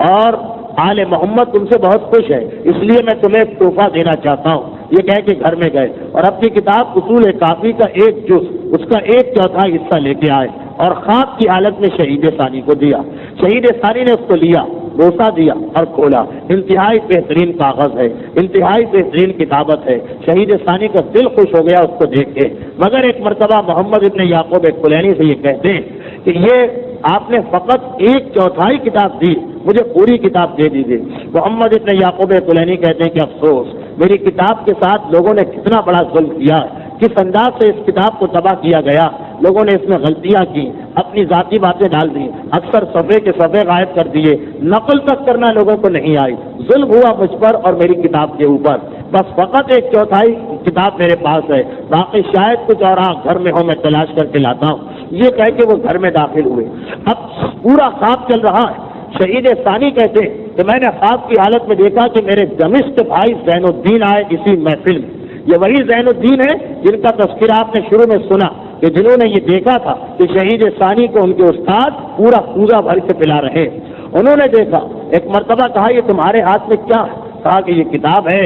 Speaker 1: اور آل محمد تم سے بہت خوش ہے، اس لیے میں تمہیں ایک تحفہ دینا چاہتا ہوں۔ یہ کہہ کے گھر میں گئے اور اپنی کتاب اصول کافی کا ایک جز، اس کا 1/4 حصہ لے کے آئے اور خواب کی حالت میں شہید ثانی کو دیا۔ شہید ثانی نے اس کو لیا، بوسہ دیا اور کھولا۔ انتہائی بہترین کاغذ ہے، انتہائی بہترین کتابت ہے۔ شہید ثانی کا دل خوش ہو گیا اس کو دیکھ کے، مگر ایک مرتبہ محمد ابن یعقوب کلینی سے یہ کہتے ہیں کہ یہ آپ نے فقط 1/4 کتاب دی، مجھے پوری کتاب دے دیجیے۔ محمد ابن یعقوب کلینی کہتے ہیں کہ افسوس، میری کتاب کے ساتھ لوگوں نے کتنا بڑا ظلم کیا، کس انداز سے اس کتاب کو تباہ کیا گیا۔ لوگوں نے اس میں غلطیاں کی، اپنی ذاتی باتیں ڈال دی، اکثر صفحے کے صفحے غائب کر دیے، نقل تک کرنا لوگوں کو نہیں آئی۔ ظلم ہوا مجھ پر اور میری کتاب کے اوپر، بس فقط 1/4 کتاب میرے پاس ہے، باقی شاید کچھ اور گھر میں ہو، میں تلاش کر کے لاتا ہوں۔ یہ کہہ کے وہ گھر میں داخل ہوئے۔ اب پورا خواب چل رہا ہے۔ شہید ثانی کہتے ہیں کہ میں نے خواب کی حالت میں دیکھا کہ میرے دمشق بھائی زین الدین آئے اسی محفل میں۔ یہ وہی زین الدین ہے جن کا تذکرہ آپ نے شروع میں سنا، کہ جنہوں نے یہ دیکھا تھا کہ شہید ثانی کو ان کے استاد پورا کوزہ بھر کے پلا رہے۔ انہوں نے دیکھا، ایک مرتبہ کہا یہ تمہارے ہاتھ میں کیا ہے؟ کہا کہ یہ کتاب ہے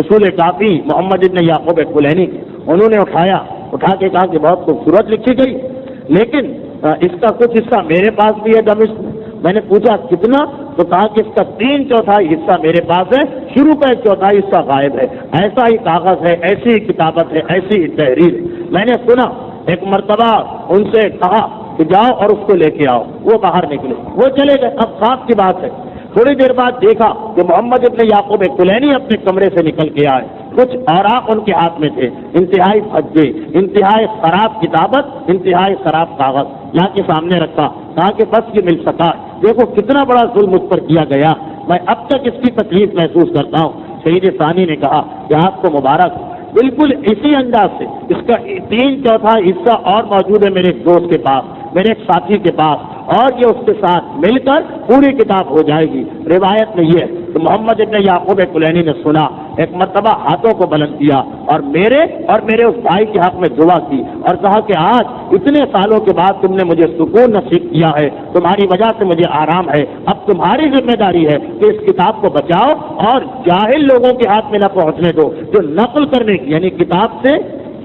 Speaker 1: اصول کافی محمد ابن یعقوب کلینی کی۔ انہوں نے اٹھا کے کہا کہ بہت خوبصورت لکھی گئی، لیکن اس کا کچھ حصہ میرے پاس بھی ہے دمشق میں۔ میں نے پوچھا کتنا؟ تو کہا کہ اس کا 3/4 حصہ میرے پاس ہے، شروع کا 1/4 حصہ غائب ہے۔ ایسا ہی کاغذ ہے، ایسی ہی کتابت ہے، ایسی ہی تحریر ہے۔ میں نے سنا، ایک مرتبہ ان سے کہا کہ جاؤ اور اس کو لے کے آؤ۔ وہ باہر نکلے، وہ چلے گئے۔ اب خواب کی بات ہے، تھوڑی دیر بعد دیکھا کہ محمد ابن یعقوب کلینی اپنے کمرے سے نکل کے آئے، کچھ اوراق ان کے ہاتھ میں تھے، انتہائی بھدے، انتہائی خراب کتابت، انتہائی خراب کاغذ، لا کے سامنے رکھا، کہا کہ بس یہ مل سکا، دیکھو کتنا بڑا ظلم مجھ پر کیا گیا، میں اب تک اس کی تکلیف محسوس کرتا ہوں۔ شہید ثانی نے کہا کہ آپ کو مبارک، بالکل اسی انداز سے اس کا 3/4 حصہ اور موجود ہے میرے ایک دوست کے پاس، میرے ایک ساتھی کے پاس، اور یہ اس کے ساتھ مل کر پوری کتاب ہو جائے گی۔ روایت میں یہ ہے کہ محمد ابن یعقوب کلینی نے سنا، ایک مرتبہ ہاتھوں کو بلند کیا اور میرے اس بھائی کے حق میں دعا کی اور کہا کہ آج اتنے سالوں کے بعد تم نے مجھے سکون نصیب کیا ہے، تمہاری وجہ سے مجھے آرام ہے، اب تمہاری ذمہ داری ہے کہ اس کتاب کو بچاؤ اور جاہل لوگوں کے ہاتھ میں نہ پہنچنے دو، جو نقل کرنے کی یعنی کتاب سے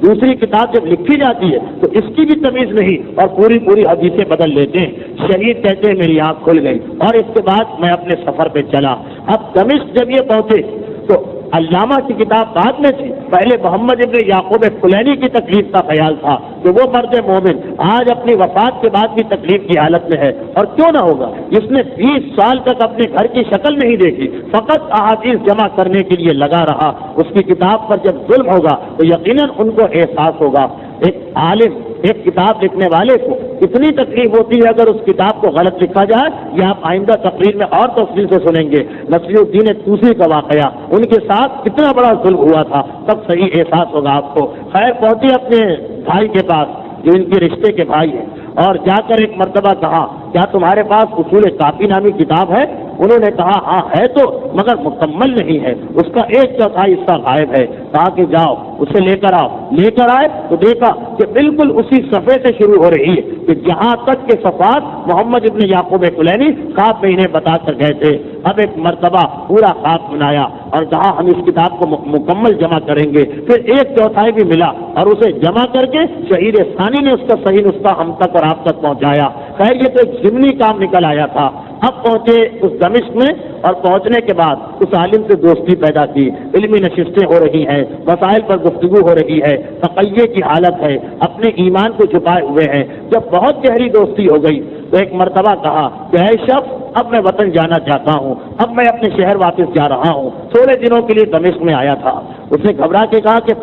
Speaker 1: دوسری کتاب جب لکھی جاتی ہے تو اس کی بھی تمیز نہیں اور پوری حدیثیں بدل لیتے ہیں۔ شہید کہتے ہیں میری آنکھ کھل گئی اور اس کے بعد میں اپنے سفر پہ چلا۔ اب دمشق جب یہ پہنچے تو علامہ کی کتاب بعد میں تھی، پہلے محمد ابن یعقوب کلینی کی تکلیف کا خیال تھا کہ وہ مرد مومن آج اپنی وفات کے بعد بھی تکلیف کی حالت میں ہے، اور کیوں نہ ہوگا، اس نے 20 سال تک اپنے گھر کی شکل نہیں دیکھی، فقط احادیث جمع کرنے کے لیے لگا رہا۔ اس کی کتاب پر جب ظلم ہوگا تو یقیناً ان کو احساس ہوگا۔ ایک عالم، ایک کتاب لکھنے والے کو کتنی تکلیف ہوتی ہے اگر اس کتاب کو غلط لکھا جائے، یہ آپ آئندہ تقریر میں اور تفصیل سے سنیں گے۔ نصیر الدین طوسی کا واقعہ، ان کے ساتھ کتنا بڑا ظلم ہوا تھا، تب صحیح احساس ہوگا آپ کو۔ خیر پہنچی اپنے بھائی کے پاس جو ان کے رشتے کے بھائی ہیں، اور جا کر ایک مرتبہ کہا کیا تمہارے پاس اصول کافی نامی کتاب ہے؟ انہوں نے کہا ہاں ہے تو، مگر مکمل نہیں ہے، اس کا 1/4 حصہ غائب ہے۔ کہا کہ جاؤ اسے لے کر آؤ۔ لے کر آئے تو دیکھا کہ بالکل اسی صفحے سے شروع ہو رہی ہے کہ جہاں تک کے صفحات محمد ابن یعقوب کلینی خواب میں انہیں بتا کر گئے تھے۔ اب ایک مرتبہ پورا خواب سنایا اور کہا ہم اس کتاب کو مکمل جمع کریں گے۔ پھر 1/4 بھی ملا اور اسے جمع کر کے شہید ثانی نے اس کا صحیح نسخہ ہم تک اور آپ تک پہنچایا۔ خیر یہ تو ایک ضمنی کام نکل آیا تھا۔ اب پہنچے اس دمشق میں اور پہنچنے کے بعد اس عالم سے دوستی پیدا کی، علمی نشستیں ہو رہی ہیں، مسائل پر گفتگو ہو رہی ہے، تقیے کی حالت ہے، اپنے ایمان کو چھپائے ہوئے ہیں۔ جب بہت گہری دوستی ہو گئی تو ایک مرتبہ کہا کہ اے شخص اب میں وطن جانا چاہتا ہوں، اب میں اپنے شہر واپس جا رہا ہوں، تھوڑے دنوں کے لیے دمشق میں آیا تھا۔ اس نے گھبرا کے کہا کہ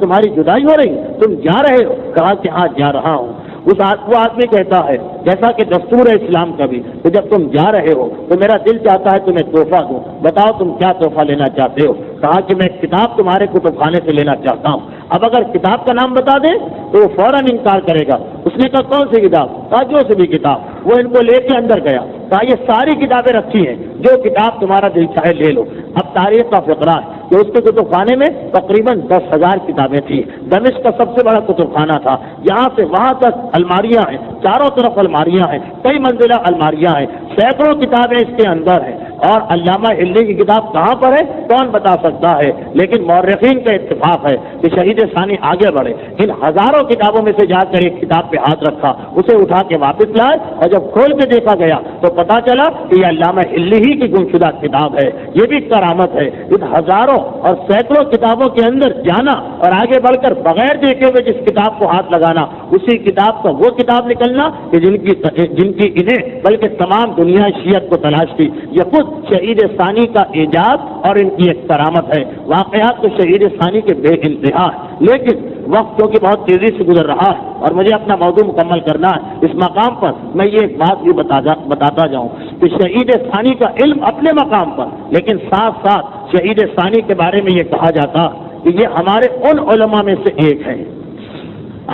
Speaker 1: تمہاری جدائی ہو رہی، تم جا رہے ہو؟ کہا کہ ہاں جا رہا ہوں۔ وہ آدمی کہتا ہے جیسا کہ دستور ہے اسلام کا بھی کہ جب تم جا رہے ہو تو میرا دل چاہتا ہے تمہیں تحفہ دوں، بتاؤ تم کیا تحفہ لینا چاہتے ہو؟ کہا کہ میں کتاب تمہارے کتب خانے سے لینا چاہتا ہوں۔ اب اگر کتاب کا نام بتا دیں تو وہ فوراً انکار کرے گا۔ اس نے کہا کون سی کتاب؟ کہا جو سی بھی کتاب۔ وہ ان کو لے کے اندر گیا، کہا یہ ساری کتابیں رکھی ہیں، جو کتاب تمہارا دل چاہے لے لو۔ اب تاریخ کا فقرہ ہے کہ اس کے کتب خانے میں تقریباً 10,000 کتابیں تھیں۔ دمشق کا سب سے بڑا کتب خانہ تھا، یہاں سے وہاں تک الماریاں ہیں، چاروں طرف الماریاں ہیں، کئی منزلہ الماریاں ہیں، سینکڑوں کتابیں اس کے اندر ہیں۔ اور علامہ ہلی کی کتاب کہاں پر ہے کون بتا سکتا ہے، لیکن مورخین کا اتفاق ہے کہ شہید ثانی آگے بڑھے، ان ہزاروں کتابوں میں سے جا کر ایک کتاب پہ ہاتھ رکھا، اسے اٹھا کے واپس لائے، اور جب کھول کے دیکھا گیا تو پتا چلا کہ یہ علامہ ہلی ہی کی گمشدہ کتاب ہے۔ یہ بھی کرامت ہے، ان ہزاروں اور سینکڑوں کتابوں کے اندر جانا اور آگے بڑھ کر بغیر دیکھے ہوئے جس کتاب کو ہاتھ لگانا، اسی کتاب کا وہ کتاب نکلنا کہ جن کی انہیں بلکہ تمام دنیا شیعت کو تلاش تھی۔ یہ خود شہید ثانی کا ایجاد اور ان کی ایک کرامت ہے۔ واقعات تو شہید ثانی کے بے انتہا ہے، لیکن وقت جو کہ بہت تیزی سے گزر رہا ہے اور مجھے اپنا موضوع مکمل کرنا ہے، اس مقام پر میں یہ ایک بات بھی بتاتا جاؤں کہ شہید ثانی کا علم اپنے مقام پر، لیکن ساتھ ساتھ شہید ثانی کے بارے میں یہ کہا جاتا کہ یہ ہمارے ان علماء میں سے ایک ہے۔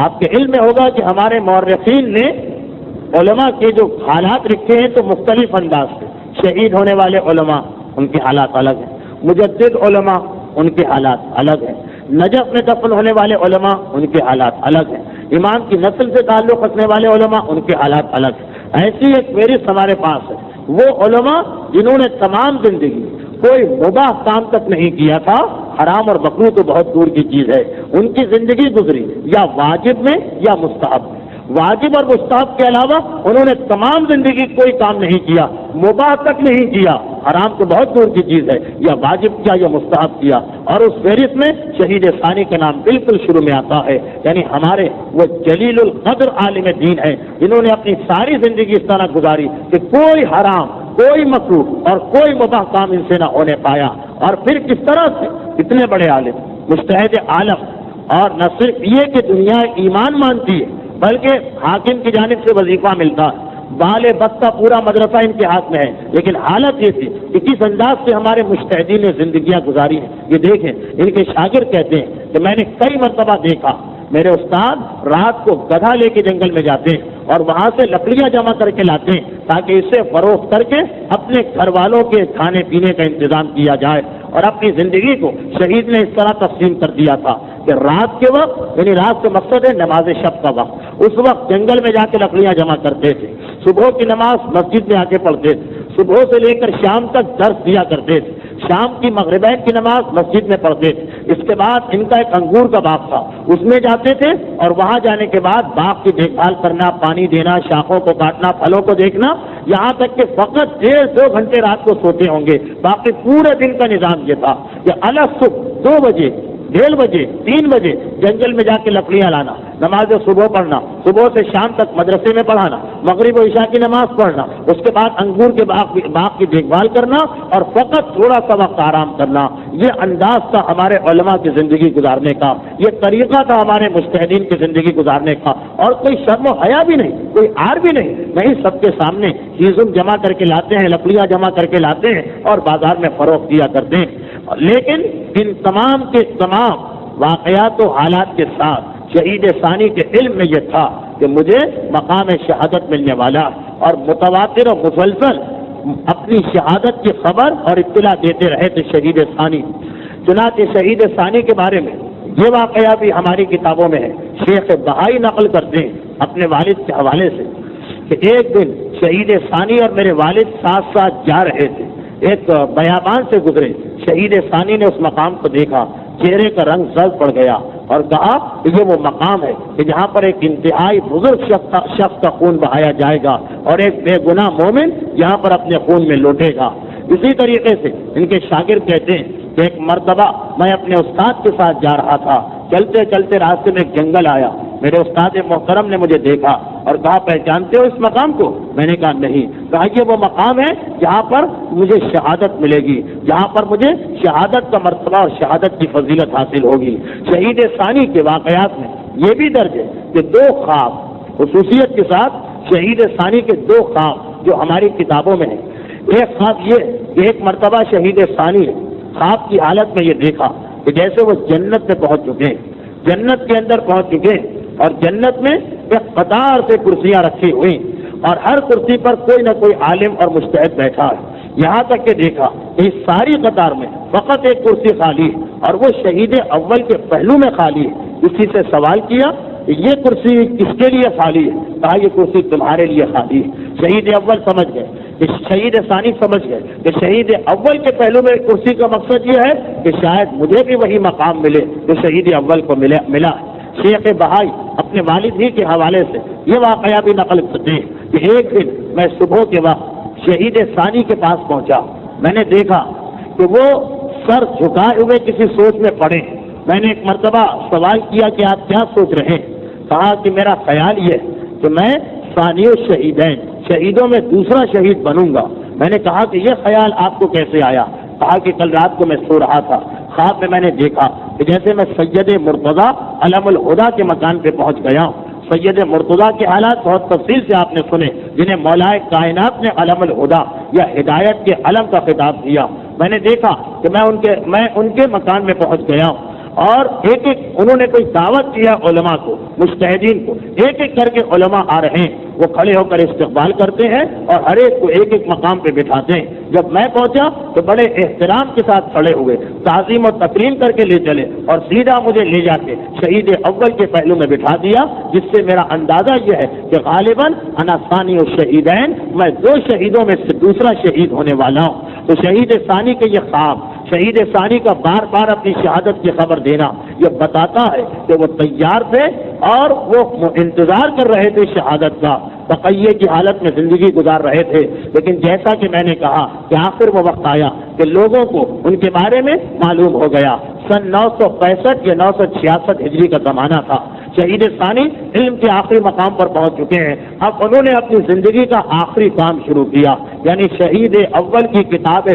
Speaker 1: آپ کے علم میں ہوگا کہ ہمارے مورخین نے علماء کے جو حالات لکھے ہیں تو مختلف انداز سے، شہید ہونے والے علماء ان کے حالات الگ ہیں، مجدد علماء ان کے حالات الگ ہیں، نجف میں دفن ہونے والے علماء ان کے حالات الگ ہیں، امام کی نسل سے تعلق رکھنے والے علماء ان کے حالات الگ ہیں۔ ایسی ایک فہرست ہمارے پاس ہے، وہ علماء جنہوں نے تمام زندگی کوئی مباح کام تک نہیں کیا تھا، حرام اور مکروہ تو بہت دور کی چیز ہے، ان کی زندگی گزری یا واجب میں یا مستحب میں۔ واجب اور مستحب کے علاوہ انہوں نے تمام زندگی کوئی کام نہیں کیا، مباح تک نہیں کیا، حرام تو بہت دور کی چیز ہے، یا واجب کیا یا مستحب کیا، اور اس فہرست میں شہید ثانی کا نام بالکل شروع میں آتا ہے۔ یعنی ہمارے وہ جلیل القدر عالم دین ہیں جنہوں نے اپنی ساری زندگی اس طرح گزاری کہ کوئی حرام، کوئی مکروہ اور کوئی مباح کام ان سے نہ ہونے پایا، اور پھر کس طرح سے اتنے بڑے عالم، مجتہد عالم، اور نہ صرف یہ کہ دنیا ایمان مانتی ہے بلکہ حاکم کی جانب سے وظیفہ ملتا ہے، بال بد کا پورا مدرسہ ان کے ہاتھ میں ہے، لیکن حالت یہ تھی کہ کس انداز سے ہمارے مجتہدین نے زندگیاں گزاری ہیں۔ یہ دیکھیں ان کے شاگرد کہتے ہیں کہ میں نے کئی مرتبہ دیکھا میرے استاد رات کو گدھا لے کے جنگل میں جاتے ہیں اور وہاں سے لکڑیاں جمع کر کے لاتے ہیں تاکہ اسے فروخت کر کے اپنے گھر والوں کے کھانے پینے کا انتظام کیا جائے. اور اپنی زندگی کو شہید نے اس طرح تقسیم کر دیا تھا کہ رات کے وقت، یعنی رات سے مقصد ہے نماز شب کا وقت، اس وقت جنگل میں جا کے لکڑیاں جمع کرتے تھے. صبح کی نماز مسجد میں آ کے پڑھتے تھے. صبح سے لے کر شام تک درس دیا کرتے تھے. شام کی مغربین کی نماز مسجد میں پڑھتے تھے. اس کے بعد ان کا ایک انگور کا باغ تھا، اس میں جاتے تھے اور وہاں جانے کے بعد باغ کی دیکھ بھال کرنا، پانی دینا، شاخوں کو کاٹنا، پھلوں کو دیکھنا، یہاں تک کہ فقط 1.5-2 گھنٹے رات کو سوتے ہوں گے. باقی پورے دن کا نظام یہ تھا کہ الگ صبح 2 بجے، 1:30 بجے، 3 بجے جنگل میں جا کے لکڑیاں لانا، نماز صبح پڑھنا، صبح سے شام تک مدرسے میں پڑھانا، مغرب و عشاء کی نماز پڑھنا، اس کے بعد انگور کے باغ کی دیکھ بھال کرنا اور فقط تھوڑا سا وقت آرام کرنا. یہ انداز تھا ہمارے علماء کی زندگی گزارنے کا، یہ طریقہ تھا ہمارے مجتہدین کی زندگی گزارنے کا. اور کوئی شرم و حیا بھی نہیں، کوئی عار بھی نہیں سب کے سامنے چیزوں جمع کر کے لاتے ہیں، لکڑیاں جمع کر کے لاتے ہیں اور بازار میں فروخت کیا کرتے ہیں. لیکن ان تمام کے تمام واقعات و حالات کے ساتھ شہید ثانی کے علم میں یہ تھا کہ مجھے مقام شہادت ملنے والا، اور متواتر و مسلسل اپنی شہادت کی خبر اور اطلاع دیتے رہے تھے شہید ثانی. چنانچہ شہید ثانی کے بارے میں یہ واقعہ بھی ہماری کتابوں میں ہے. شیخ بہائی نقل کرتے ہیں اپنے والد کے حوالے سے کہ ایک دن شہید ثانی اور میرے والد ساتھ ساتھ جا رہے تھے، ایک بیابان سے گزرے. شہید ثانی نے اس مقام کو دیکھا، چہرے کا رنگ زرد پڑ گیا اور کہا کہ یہ وہ مقام ہے کہ جہاں پر ایک انتہائی بزرگ شخص کا خون بہایا جائے گا اور ایک بے گناہ مومن یہاں پر اپنے خون میں لوٹے گا. اسی طریقے سے ان کے شاگرد کہتے ہیں کہ ایک مرتبہ میں اپنے استاد کے ساتھ جا رہا تھا، چلتے چلتے راستے میں ایک جنگل آیا. میرے استاد محترم نے مجھے دیکھا اور کہا پہچانتے ہو اس مقام کو؟ میں نے کہا نہیں. کہا یہ وہ مقام ہے جہاں پر مجھے شہادت ملے گی، جہاں پر مجھے شہادت کا مرتبہ اور شہادت کی فضیلت حاصل ہوگی. شہید ثانی کے واقعات میں یہ بھی درج ہے کہ 2 خواب خصوصیت کے ساتھ شہید ثانی کے 2 خواب جو ہماری کتابوں میں ہیں. ایک خواب یہ کہ ایک مرتبہ شہید ثانی نے خواب کی حالت میں یہ دیکھا کہ جیسے وہ جنت میں پہنچ چکے ہیں، جنت کے اندر پہنچ چکے ہیں اور جنت میں ایک قطار سے کرسیاں رکھی ہوئی اور ہر کرسی پر کوئی نہ کوئی عالم اور مجتہد بیٹھا ہے. یہاں تک کہ دیکھا کہ اس ساری قطار میں فقط ایک کرسی خالی ہے اور وہ شہید اول کے پہلو میں خالی ہے. کسی سے سوال کیا کہ یہ کرسی کس کے لیے خالی ہے؟ کہا یہ کرسی تمہارے لیے خالی ہے. شہید اول سمجھ گئے کہ شہید ثانی سمجھ گئے کہ شہید اول کے پہلو میں کرسی کا مقصد یہ ہے کہ شاید مجھے بھی وہی مقام ملے جو شہید اول کو ملا. شیخ بہائی اپنے والد ہی کے حوالے سے یہ واقعہ بھی نقل کرتے ہیں کہ ایک دن میں صبح کے وقت شہید ثانی کے پاس پہنچا. میں نے دیکھا کہ وہ سر جھکائے ہوئے کسی سوچ میں پڑے. میں نے ایک مرتبہ سوال کیا کہ آپ کیا سوچ رہے ہیں؟ کہا کہ میرا خیال یہ کہ میں ثانی الشہیدین، شہیدوں میں دوسرا شہید بنوں گا. میں نے کہا کہ یہ خیال آپ کو کیسے آیا؟ کہا کہ کل رات کو میں سو رہا تھا، خواب میں نے دیکھا کہ جیسے میں سید مرتضیٰ علم الہدیٰ کے مکان پہ پہنچ گیا ہوں. سید مرتضیٰ کے حالات بہت تفصیل سے آپ نے سنے، جنہیں مولائے کائنات نے علم الہدیٰ یا ہدایت کے علم کا خطاب دیا. میں نے دیکھا کہ میں ان کے مکان میں پہنچ گیا ہوں اور ایک ایک انہوں نے کوئی دعوت کیا علماء کو، مجتہدین کو. ایک ایک کر کے علماء آ رہے ہیں، وہ کھڑے ہو کر استقبال کرتے ہیں اور ہر ایک کو ایک ایک مقام پہ بٹھاتے ہیں. جب میں پہنچا تو بڑے احترام کے ساتھ کھڑے ہوئے، تعظیم و تکریم کر کے لے چلے اور سیدھا مجھے لے جا کے شہید اول کے پہلو میں بٹھا دیا، جس سے میرا اندازہ یہ ہے کہ غالباً انا ثانی الشہیدین، میں 2 شہیدوں میں سے دوسرا شہید ہونے والا ہوں. تو شہید ثانی کے یہ خواب، شہید ثانی کا بار بار اپنی شہادت کی خبر دینا، یہ بتاتا ہے کہ وہ تیار تھے اور وہ انتظار کر رہے تھے شہادت کا، تقیے کی حالت میں زندگی گزار رہے تھے. لیکن جیسا کہ میں نے کہا کہ آخر وہ وقت آیا کہ لوگوں کو ان کے بارے میں معلوم ہو گیا. سن 965 یا 966 ہجری کا زمانہ تھا. شہید ثانی علم کے آخری مقام پر پہنچ چکے ہیں. اب انہوں نے اپنی زندگی کا آخری کام شروع کیا، یعنی شہید اول کی کتاب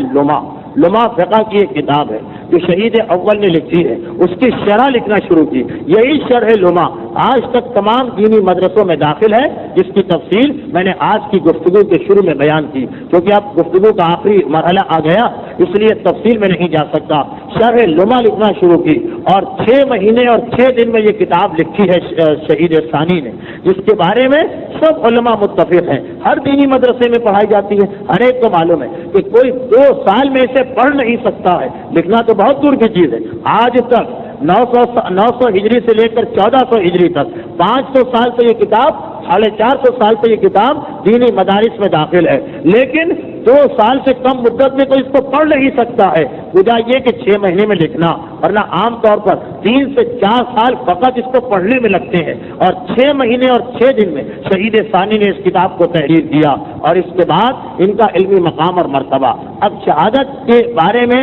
Speaker 1: لما فقہ کی ایک کتاب ہے جو شہید اول نے لکھی ہے، اس کی شرح لکھنا شروع کی. یہی شرح لما آج تک تمام دینی مدرسوں میں داخل ہے، جس کی تفصیل میں نے آج کی گفتگو کے شروع میں بیان کی۔ کیونکہ اب گفتگو کا آخری مرحلہ آ گیا، اس لیے تفصیل میں نہیں جا سکتا۔ شرح لمع لکھنا شروع کی اور 6 مہینے اور 6 دن میں یہ کتاب لکھی ہے شہید ثانی نے، جس کے بارے میں سب علماء متفق ہیں، ہر دینی مدرسے میں پڑھائی جاتی ہے، ہر ایک کو معلوم ہے کہ کوئی 2 سال میں اسے پڑھ نہیں سکتا ہے، لکھنا تو بہت دور کی چیز ہے۔ آج تک 900 ہجری سے لے کر 1400 ہجری تک 500 سال سے یہ کتاب، 450 سال سے یہ کتاب دینی مدارس میں داخل ہے، لیکن 2 سال سے کم مدت میں کوئی اس کو پڑھ نہیں سکتا ہے، وجہ یہ کہ 6 مہینے میں لکھنا، ورنہ عام طور پر 3 سے 4 سال فقط اس کو پڑھنے میں لگتے ہیں، اور 6 مہینے اور 6 دن میں شہید ثانی نے اس کتاب کو تحریر کیا، اور اس کے بعد ان کا علمی مقام اور مرتبہ۔ اب شہادت کے بارے میں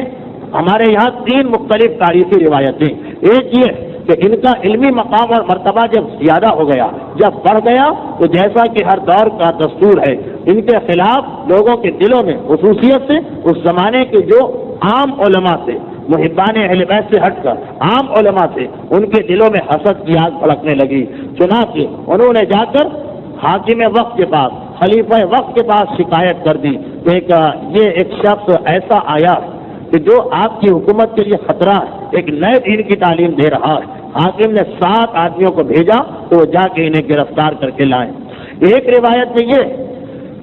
Speaker 1: ہمارے یہاں 3 مختلف تاریخی روایتیں، ایک یہ کہ ان کا علمی مقام اور مرتبہ جب زیادہ ہو گیا، جب بڑھ گیا، تو جیسا کہ ہر دور کا دستور ہے، ان کے خلاف لوگوں کے دلوں میں خصوصیت سے اس زمانے کے جو عام علماء سے، محبان اہل بیت سے ہٹ کر عام علماء سے، ان کے دلوں میں حسد کی آگ بھڑکنے لگی۔ چنانچہ انہوں نے جا کر حاکم وقت کے پاس، خلیفہ وقت کے پاس شکایت کر دی کہ یہ ایک شخص ایسا آیا کہ جو آپ کی حکومت کے لیے خطرہ ہے، ایک نئے دین کی تعلیم دے رہا ہے۔ حاکم نے 7 آدمیوں کو بھیجا تو وہ جا کے انہیں گرفتار کر کے لائے۔ ایک روایت میں یہ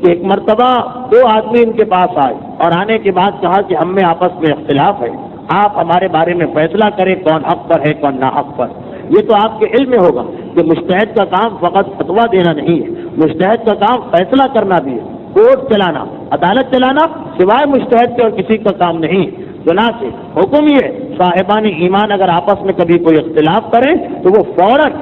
Speaker 1: کہ ایک مرتبہ 2 آدمی ان کے پاس آئے اور آنے کے بعد کہا کہ ہم میں آپس میں اختلاف ہے، آپ ہمارے بارے میں فیصلہ کریں کون حق پر ہے کون ناحق پر۔ یہ تو آپ کے علم میں ہوگا کہ مجتہد کا کام فقط فتویٰ دینا نہیں ہے، مجتہد کا کام فیصلہ کرنا بھی ہے، کورٹ چلانا، عدالت چلانا سوائے مجتہد کے اور کسی کا کام نہیں۔ چنانچہ حکم یہ صاحبان ایمان اگر آپس میں کبھی کوئی اختلاف کریں تو وہ فوراً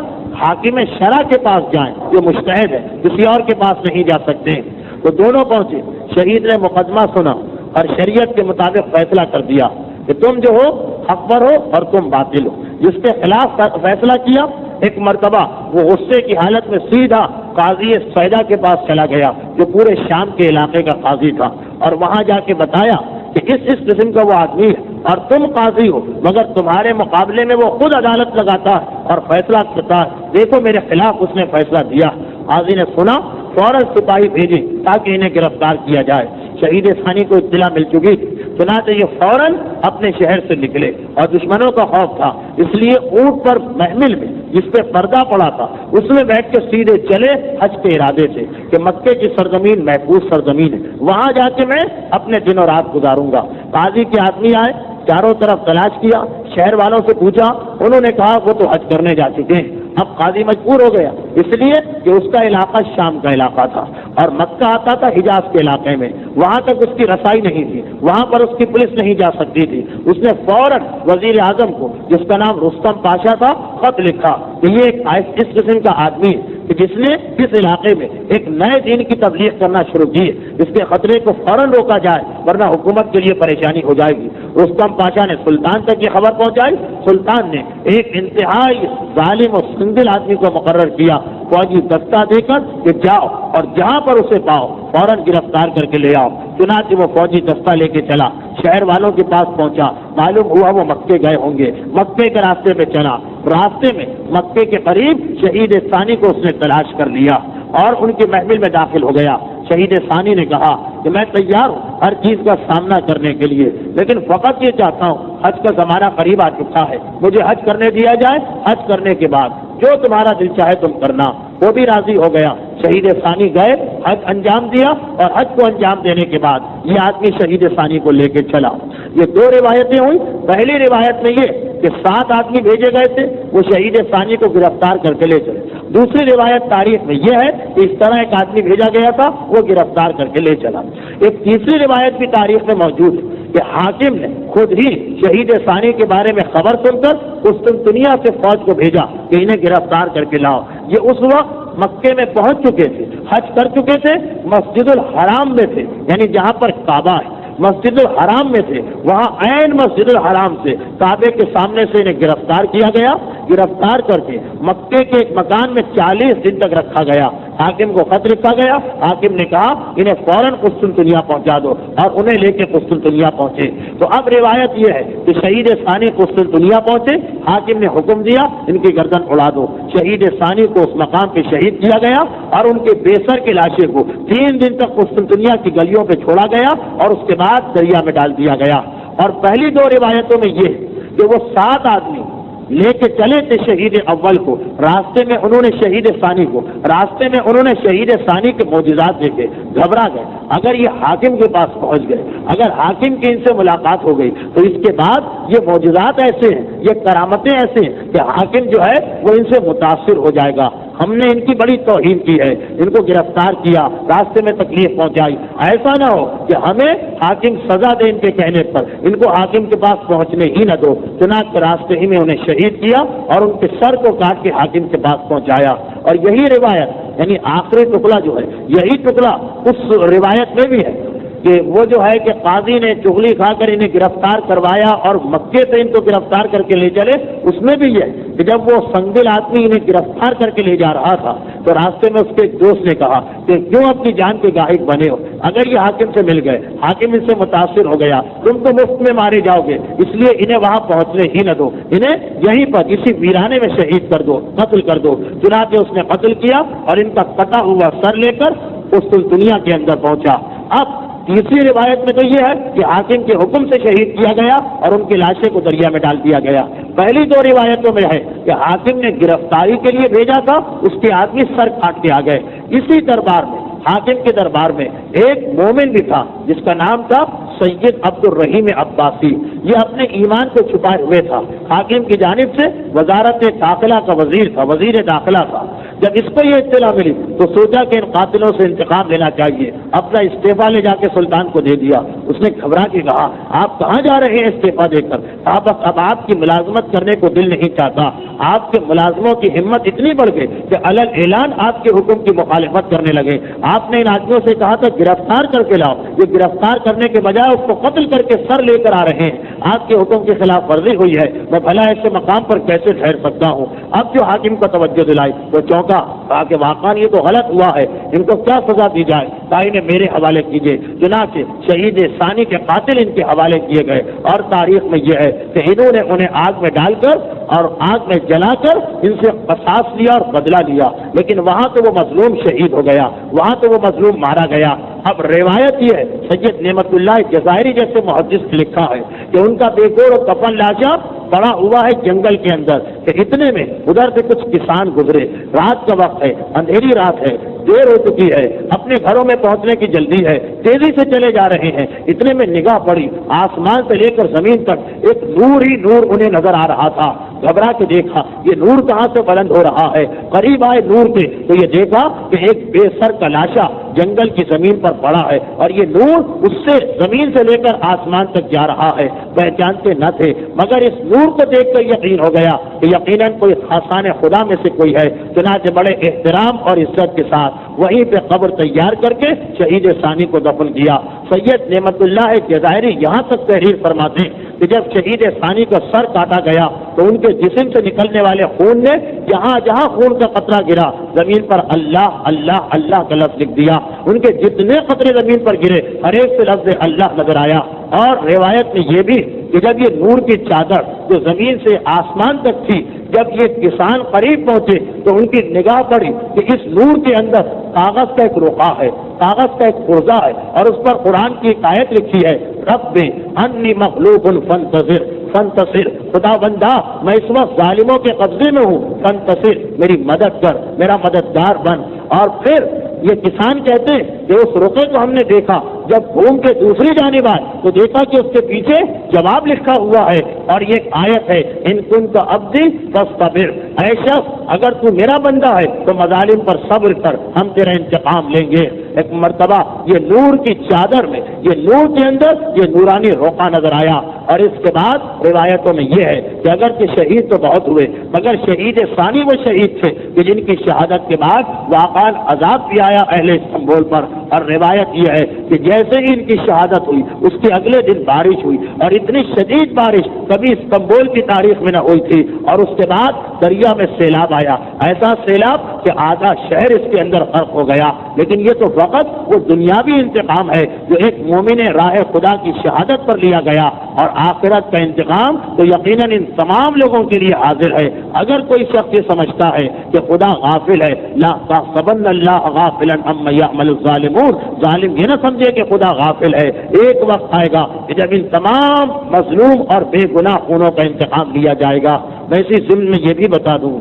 Speaker 1: حاکم شرع کے پاس جائیں، جو مجتہد ہے، کسی اور کے پاس نہیں جا سکتے۔ تو دونوں پہنچے، شہید نے مقدمہ سنا اور شریعت کے مطابق فیصلہ کر دیا کہ تم جو ہو حق پر ہو اور تم باطل ہو۔ جس کے خلاف فیصلہ کیا، ایک مرتبہ وہ غصے کی حالت میں سیدھا قاضی سیدہ کے پاس چلا گیا، جو پورے شام کے علاقے کا قاضی تھا، اور وہاں جا کے بتایا کہ اس قسم کا وہ آدمی ہے اور تم قاضی ہو، مگر تمہارے مقابلے میں وہ خود عدالت لگاتا ہے اور فیصلہ کرتا ہے، دیکھو میرے خلاف اس نے فیصلہ دیا۔ قاضی نے سنا، فوراً سپاہی بھیجے تاکہ انہیں گرفتار کیا جائے۔ شہید ثانی کو اطلاع مل چکی تھی، چنانچہ یہ فوراً اپنے شہر سے نکلے، اور دشمنوں کا خوف تھا، اس لیے اونٹ پر محمل میں جس پہ پردہ پڑا تھا اس میں بیٹھ کے سیدھے چلے حج کے ارادے سے کہ مکے کی سرزمین محفوظ سرزمین ہے، وہاں جا کے میں اپنے دن اور رات گزاروں گا۔ قاضی کے آدمی آئے، چاروں طرف تلاش کیا، شہر والوں سے پوچھا، انہوں نے کہا وہ تو حج کرنے جا چکے ہیں۔ اب قاضی مجبور ہو گیا، اس لیے کہ اس کا علاقہ شام کا علاقہ تھا اور مکہ آتا تھا حجاز کے علاقے میں، وہاں تک اس کی رسائی نہیں تھی، وہاں پر اس کی پولیس نہیں جا سکتی تھی۔ اس نے فوراً وزیر اعظم کو، جس کا نام رستم پاشا تھا، خط لکھا کہ یہ ایک اس قسم کا آدمی ہے کہ جس نے اس علاقے میں ایک نئے دین کی تبلیغ کرنا شروع کی ہے، اس کے خطرے کو فوراً روکا جائے ورنہ حکومت کے لیے پریشانی ہو جائے گی۔ رستم پاشا نے سلطان تک یہ خبر پہنچائی، سلطان نے ایک انتہائی ظالم و سنگل آدمی کو مقرر کیا، فوجی دستہ دے کر کہ جاؤ اور جہاں پر اسے پاؤ فوراً گرفتار کر کے لے آؤ۔ چنانچہ وہ فوجی دستہ لے کے چلا، شہر والوں کے پاس پہنچا، معلوم ہوا وہ مکے گئے ہوں گے، مکے کے راستے پہ چلا، راستے میں مکے کے قریب شہید ثانی کو اس نے تلاش کر لیا اور ان کے محمل میں داخل ہو گیا۔ شہید ثانی نے کہا کہ میں تیار ہوں ہر چیز کا سامنا کرنے کے لیے، لیکن فقط یہ چاہتا ہوں حج کا زمانہ قریب آ چکا ہے، مجھے حج کرنے دیا جائے، حج کرنے کے بعد جو تمہارا دل چاہے تم کرنا۔ وہ بھی راضی ہو گیا، شہید ثانی گئے، حج انجام دیا، اور حج کو انجام دینے کے بعد یہ آدمی شہید ثانی کو لے کے چلا۔ یہ 2 روایتیں ہوئی۔ پہلی روایت میں یہ کہ 7 آدمی بھیجے گئے تھے، وہ شہید ثانی کو گرفتار کر کے لے چلے۔ دوسری روایت تاریخ میں یہ ہے کہ اس طرح ایک آدمی بھیجا گیا تھا، وہ گرفتار کر کے لے چلا۔ ایک تیسری روایت بھی تاریخ میں موجود ہے کہ حاکم نے خود ہی شہید ثانی کے بارے میں خبر سن کر قسطنطنیہ سے فوج کو بھیجا کہ انہیں گرفتار کر کے لاؤ۔ یہ اس وقت مکے میں پہنچ چکے تھے، حج کر چکے تھے، مسجد الحرام میں تھے، یعنی جہاں پر کعبہ ہے مسجد الحرام میں تھے، وہاں عین مسجد الحرام سے کعبے کے سامنے سے انہیں گرفتار کیا گیا۔ گرفتار کر کے مکے کے ایک مکان میں 40 دن تک رکھا گیا، حاکم کو خط لکھا گیا، حاکم نے کہا انہیں فوراً قسطنطنیہ پہنچا دو، اور انہیں لے کے قسطنطنیہ پہنچے۔ تو اب روایت یہ ہے کہ شہید ثانی قسطنطنیہ پہنچے، حاکم نے حکم دیا ان کی گردن اڑا دو۔ شہید ثانی کو اس مقام پہ شہید کیا گیا اور ان کے بے سر کے لاشے کو 3 دن تک قسطنطنیہ کی گلیوں پہ چھوڑا گیا اور اس کے بعد دریا میں ڈال دیا گیا۔ اور پہلی 2 روایتوں میں یہ کہ وہ 7 آدمی لے کے چلے تھے شہید اول کو، راستے میں انہوں نے شہید ثانی کو، راستے میں انہوں نے شہید ثانی کے معجزات دیکھے، گھبرا گئے۔ اگر یہ حاکم کے پاس پہنچ گئے، اگر حاکم کی ان سے ملاقات ہو گئی تو اس کے بعد یہ معجزات ایسے ہیں، یہ کرامتیں ایسے ہیں کہ حاکم جو ہے وہ ان سے متاثر ہو جائے گا، ہم نے ان کی بڑی توہین کی ہے، ان کو گرفتار کیا، راستے میں تکلیف پہنچائی، ایسا نہ ہو کہ ہمیں حاکم سزا دے ان کے کہنے پر، ان کو حاکم کے پاس پہنچنے ہی نہ دو۔ چنانچہ راستے ہی میں انہیں شہید کیا اور ان کے سر کو کاٹ کے حاکم کے پاس پہنچایا۔ اور یہی روایت یعنی آخری ٹکڑا جو ہے، یہی ٹکڑا اس روایت میں بھی ہے کہ وہ جو ہے کہ قاضی نے چغلی کھا کر انہیں گرفتار کروایا اور مکے سے ان کو گرفتار کر کے لے چلے، اس میں بھی یہ کہ جب وہ سنگدل آدمی انہیں گرفتار کر کے لے جا رہا تھا تو راستے میں اس کے ایک دوست نے کہا کہ کیوں اپنی جان کے گاہک بنے ہو، اگر یہ حاکم سے مل گئے، حاکم ان سے متاثر ہو گیا، تم تو مفت میں مارے جاؤ گے، اس لیے انہیں وہاں پہنچنے ہی نہ دو، انہیں یہیں پر اسی ویرانے میں شہید کر دو، قتل کر دو۔ چنانچہ اس نے قتل کیا اور ان کا کٹا ہوا سر لے کر قسطنطنیہ کے اندر پہنچا۔ اب تیسری روایت میں تو یہ ہے کہ حاکم کے حکم سے شہید کیا گیا اور ان کی لاشیں کو دریا میں ڈال دیا گیا۔ پہلی 2 روایتوں میں ہے کہ حاکم نے گرفتاری کے لیے بھیجا تھا، اس کے آدمی سر کاٹ کے آ گئے۔ اسی دربار میں، حاکم کے دربار میں ایک مومن بھی تھا جس کا نام تھا سید عبد الرحیم عباسی، یہ اپنے ایمان کو چھپائے ہوئے تھا، حاکم کی جانب سے وزارت داخلہ کا وزیر تھا، وزیر داخلہ تھا۔ جب اس کو یہ اطلاع ملی تو سوچا کہ ان قاتلوں سے انتقام لینا چاہیے، اپنا استعفیٰ لے جا کے سلطان کو دے دیا۔ اس نے گھبرا کے کہا آپ کہاں جا رہے ہیں استعفیٰ دے کر؟ اب آپ کی ملازمت کرنے کو دل نہیں چاہتا۔ آپ کے ملازموں کی ہمت اتنی بڑھ گئی کہ علل اعلان آپ کے حکم کی مخالفت کرنے لگے۔ آپ نے ان آدمیوں سے کہا تھا گرفتار کر کے لاؤ، یہ گرفتار کرنے کے بجائے اس کو قتل کر کے سر لے کر آ رہے ہیں، آپ کے حکم کے خلاف ورزی ہوئی ہے، میں بھلا ایسے مقام پر کیسے ٹھہر سکتا ہوں؟ اب جو حاکم کو توجہ دلائی وہ چونکا، کہا کہ واقعی یہ تو غلط ہوا ہے، ان کو کیا سزا دی جائے؟ کہا انہیں میرے حوالے کیجیے۔ چنانچہ شہید ثانی کے قاتل ان کے حوالے کیے گئے، اور تاریخ میں یہ ہے کہ انہوں نے انہیں آگ میں ڈال کر اور آگ میں جلا کر ان سے قصاص لیا اور بدلہ لیا، لیکن وہاں تو وہ مظلوم شہید ہو گیا، وہاں تو وہ مظلوم مارا گیا۔ اب روایت یہ ہے، سید نعمت اللہ جزائری جیسے محدث نے لکھا ہے کہ ان کا بے گور و کفن لاشا پڑا ہوا ہے جنگل کے اندر، کہ اتنے میں ادھر سے کچھ کسان گزرے، رات کا وقت ہے، اندھیری رات ہے، دیر ہو چکی ہے، اپنے گھروں میں پہنچنے کی جلدی ہے، تیزی سے چلے جا رہے ہیں، اتنے میں نگاہ پڑی، آسمان سے لے کر زمین تک ایک نور ہی نور انہیں نظر آ رہا تھا۔ گھبرا کے دیکھا یہ نور کہاں سے بلند ہو رہا ہے، قریب آئے نور کے تو یہ دیکھا کہ ایک بے سر کا لاشا جنگل کی زمین پر پڑا ہے، اور یہ نور اس سے زمین سے لے کر آسمان تک جا رہا ہے۔ پہچانتے نہ تھے، مگر اس نور کو دیکھ کر یقین ہو گیا کہ یقیناً کوئی خاصان خدا میں سے کوئی ہے۔ چنانچہ بڑے احترام اور عزت کے ساتھ وہیں پہ قبر تیار کر کے شہید ثانی کو دفن کیا۔ سید نعمت اللہ جزائری یہاں تک تحریر فرماتے ہیں کہ جب شہید ثانی کا سر کاٹا گیا تو ان کے جسم سے نکلنے والے خون نے جہاں جہاں خون کا قطرہ گرا زمین پر اللہ اللہ اللہ کا لفظ لکھ دیا۔ ان کے جتنے قطرے زمین پر گرے ہر ایک سے لفظ اللہ نظر آیا۔ اور روایت میں یہ بھی کہ جب یہ نور کی چادر جو زمین سے آسمان تک تھی، جب یہ کسان قریب پہنچے تو ان کی نگاہ پڑی کہ اس نور کے اندر کاغذ کا ایک رقعہ ہے، کاغذ کا ایک قرضہ ہے، اور اس پر قرآن کی ایک آیت لکھی ہے، رب انی مغلوب فانتصر فانتصر، خدا بندہ میں اس وقت ظالموں کے قبضے میں ہوں، فانتصر میری مدد کر، میرا مددگار بن۔ اور پھر یہ کسان کہتے ہیں کہ اس رقعے کو ہم نے دیکھا، جب گھوم کے دوسری جانب آئے تو دیکھا کہ اس کے پیچھے جواب لکھا ہوا ہے، اور یہ ایک آیت ہے، ان کنت عبدی فاصطبر، اے شخص اگر تو میرا بندہ ہے تو مظالم پر صبر کر، ہم تیرا انتقام لیں گے۔ ایک مرتبہ یہ نور کی چادر میں، یہ نور کے اندر یہ نورانی روقہ نظر آیا۔ اور اس کے بعد روایتوں میں یہ ہے کہ اگرچہ شہید تو بہت ہوئے مگر شہید ثانی وہ شہید تھے کہ جن کی شہادت کے بعد واقعاً عذاب بھی آیا اہل استنبول پر۔ اور روایت یہ ہے کہ جیسے ہی ان کی شہادت ہوئی اس کے اگلے دن بارش ہوئی، اور اتنی شدید بارش کبھی استنبول کی تاریخ میں نہ ہوئی تھی، اور اس کے بعد دریا میں سیلاب آیا، ایسا سیلاب کہ آدھا شہر اس کے اندر غرق ہو گیا۔ لیکن یہ تو فقط وہ دنیاوی انتقام ہے جو ایک مومن راہ خدا کی شہادت پر لیا گیا، اور آخرت کا انتقام تو یقیناً ان تمام لوگوں کے لیے حاضر ہے۔ اگر کوئی شخص یہ سمجھتا ہے کہ خدا غافل ہے، لا تحسبن اللہ غافلا عما يعمل الظالمون، ظالم یہ نہ سمجھے کہ خدا غافل ہے، ایک وقت آئے گا کہ جب ان تمام مظلوم اور بے گناہ خونوں کا انتقام لیا جائے گا۔ میں اسی ضمن میں یہ بھی بتا دوں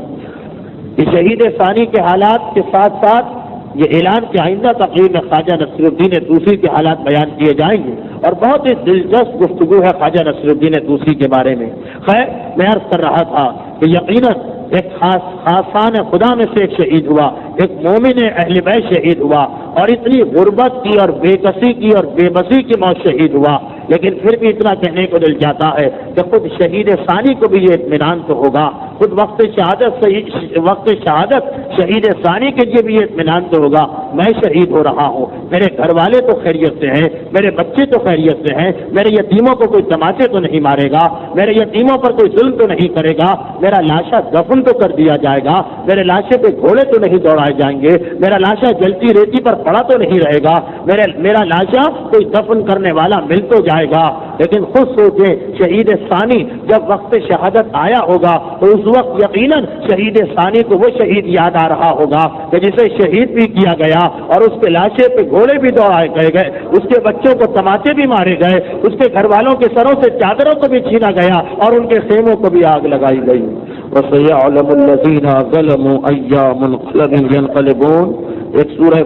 Speaker 1: کہ شہید ثانی کے حالات کے ساتھ ساتھ یہ اعلان کہ آئندہ تقریب میں خواجہ نصیر الدین دوسری کے حالات بیان کیے جائیں گے، اور بہت ہی دلچسپ گفتگو ہے خواجہ نصیر الدین دوسری کے بارے میں۔ خیر، میں عرض کر رہا تھا کہ یقیناً ایک خاصان خدا میں سے ایک شہید ہوا، ایک مومن اہل بیت شہید ہوا، اور اتنی غربت کی اور بے کسی کی اور بے بسی کی موت شہید ہوا، لیکن پھر بھی اتنا کہنے کو دل جاتا ہے کہ خود شہید ثانی کو بھی یہ اطمینان تو ہوگا، خود وقت شہادت شہید ثانی کے لیے بھی یہ اطمینان تو ہوگا، میں شہید ہو رہا ہوں، میرے گھر والے تو خیریت سے ہیں، میرے بچے تو خیریت سے ہیں، میرے یتیموں کو کوئی تماچے تو نہیں مارے گا، میرے یتیموں پر کوئی ظلم تو نہیں کرے گا، میرا لاشا دفن تو کر دیا جائے گا، میرے لاشے پہ گھوڑے تو نہیں دوڑائے جائیں گے، میرا لاشا جلتی ریتی پر پڑا تو نہیں رہے گا، میرا لاشا کوئی دفن کرنے والا مل تو جائے گا۔ لیکن خود سوچیں، شہید ثانی جب وقت شہادت آیا ہوگا تو اس وقت یقیناً شہید ثانی کو وہ شہید یاد آ رہا ہوگا کہ جسے شہید بھی کیا گیا، اور اس کے لاشے پہ گھوڑے بھی دوڑائے گئے، اس کے بچوں کو تماچے بھی مارے گئے، اس کے گھر والوں کے سروں سے چادروں کو بھی چھینا گیا، اور ان کے خیموں کو بھی آگ لگائی گئی۔ وَسَيَعْلَمُ الَّذِينَ ظَلَمُوا أَيَّ مُنقَلَبٍ يَنقَلِبُونَ، ایک سورہ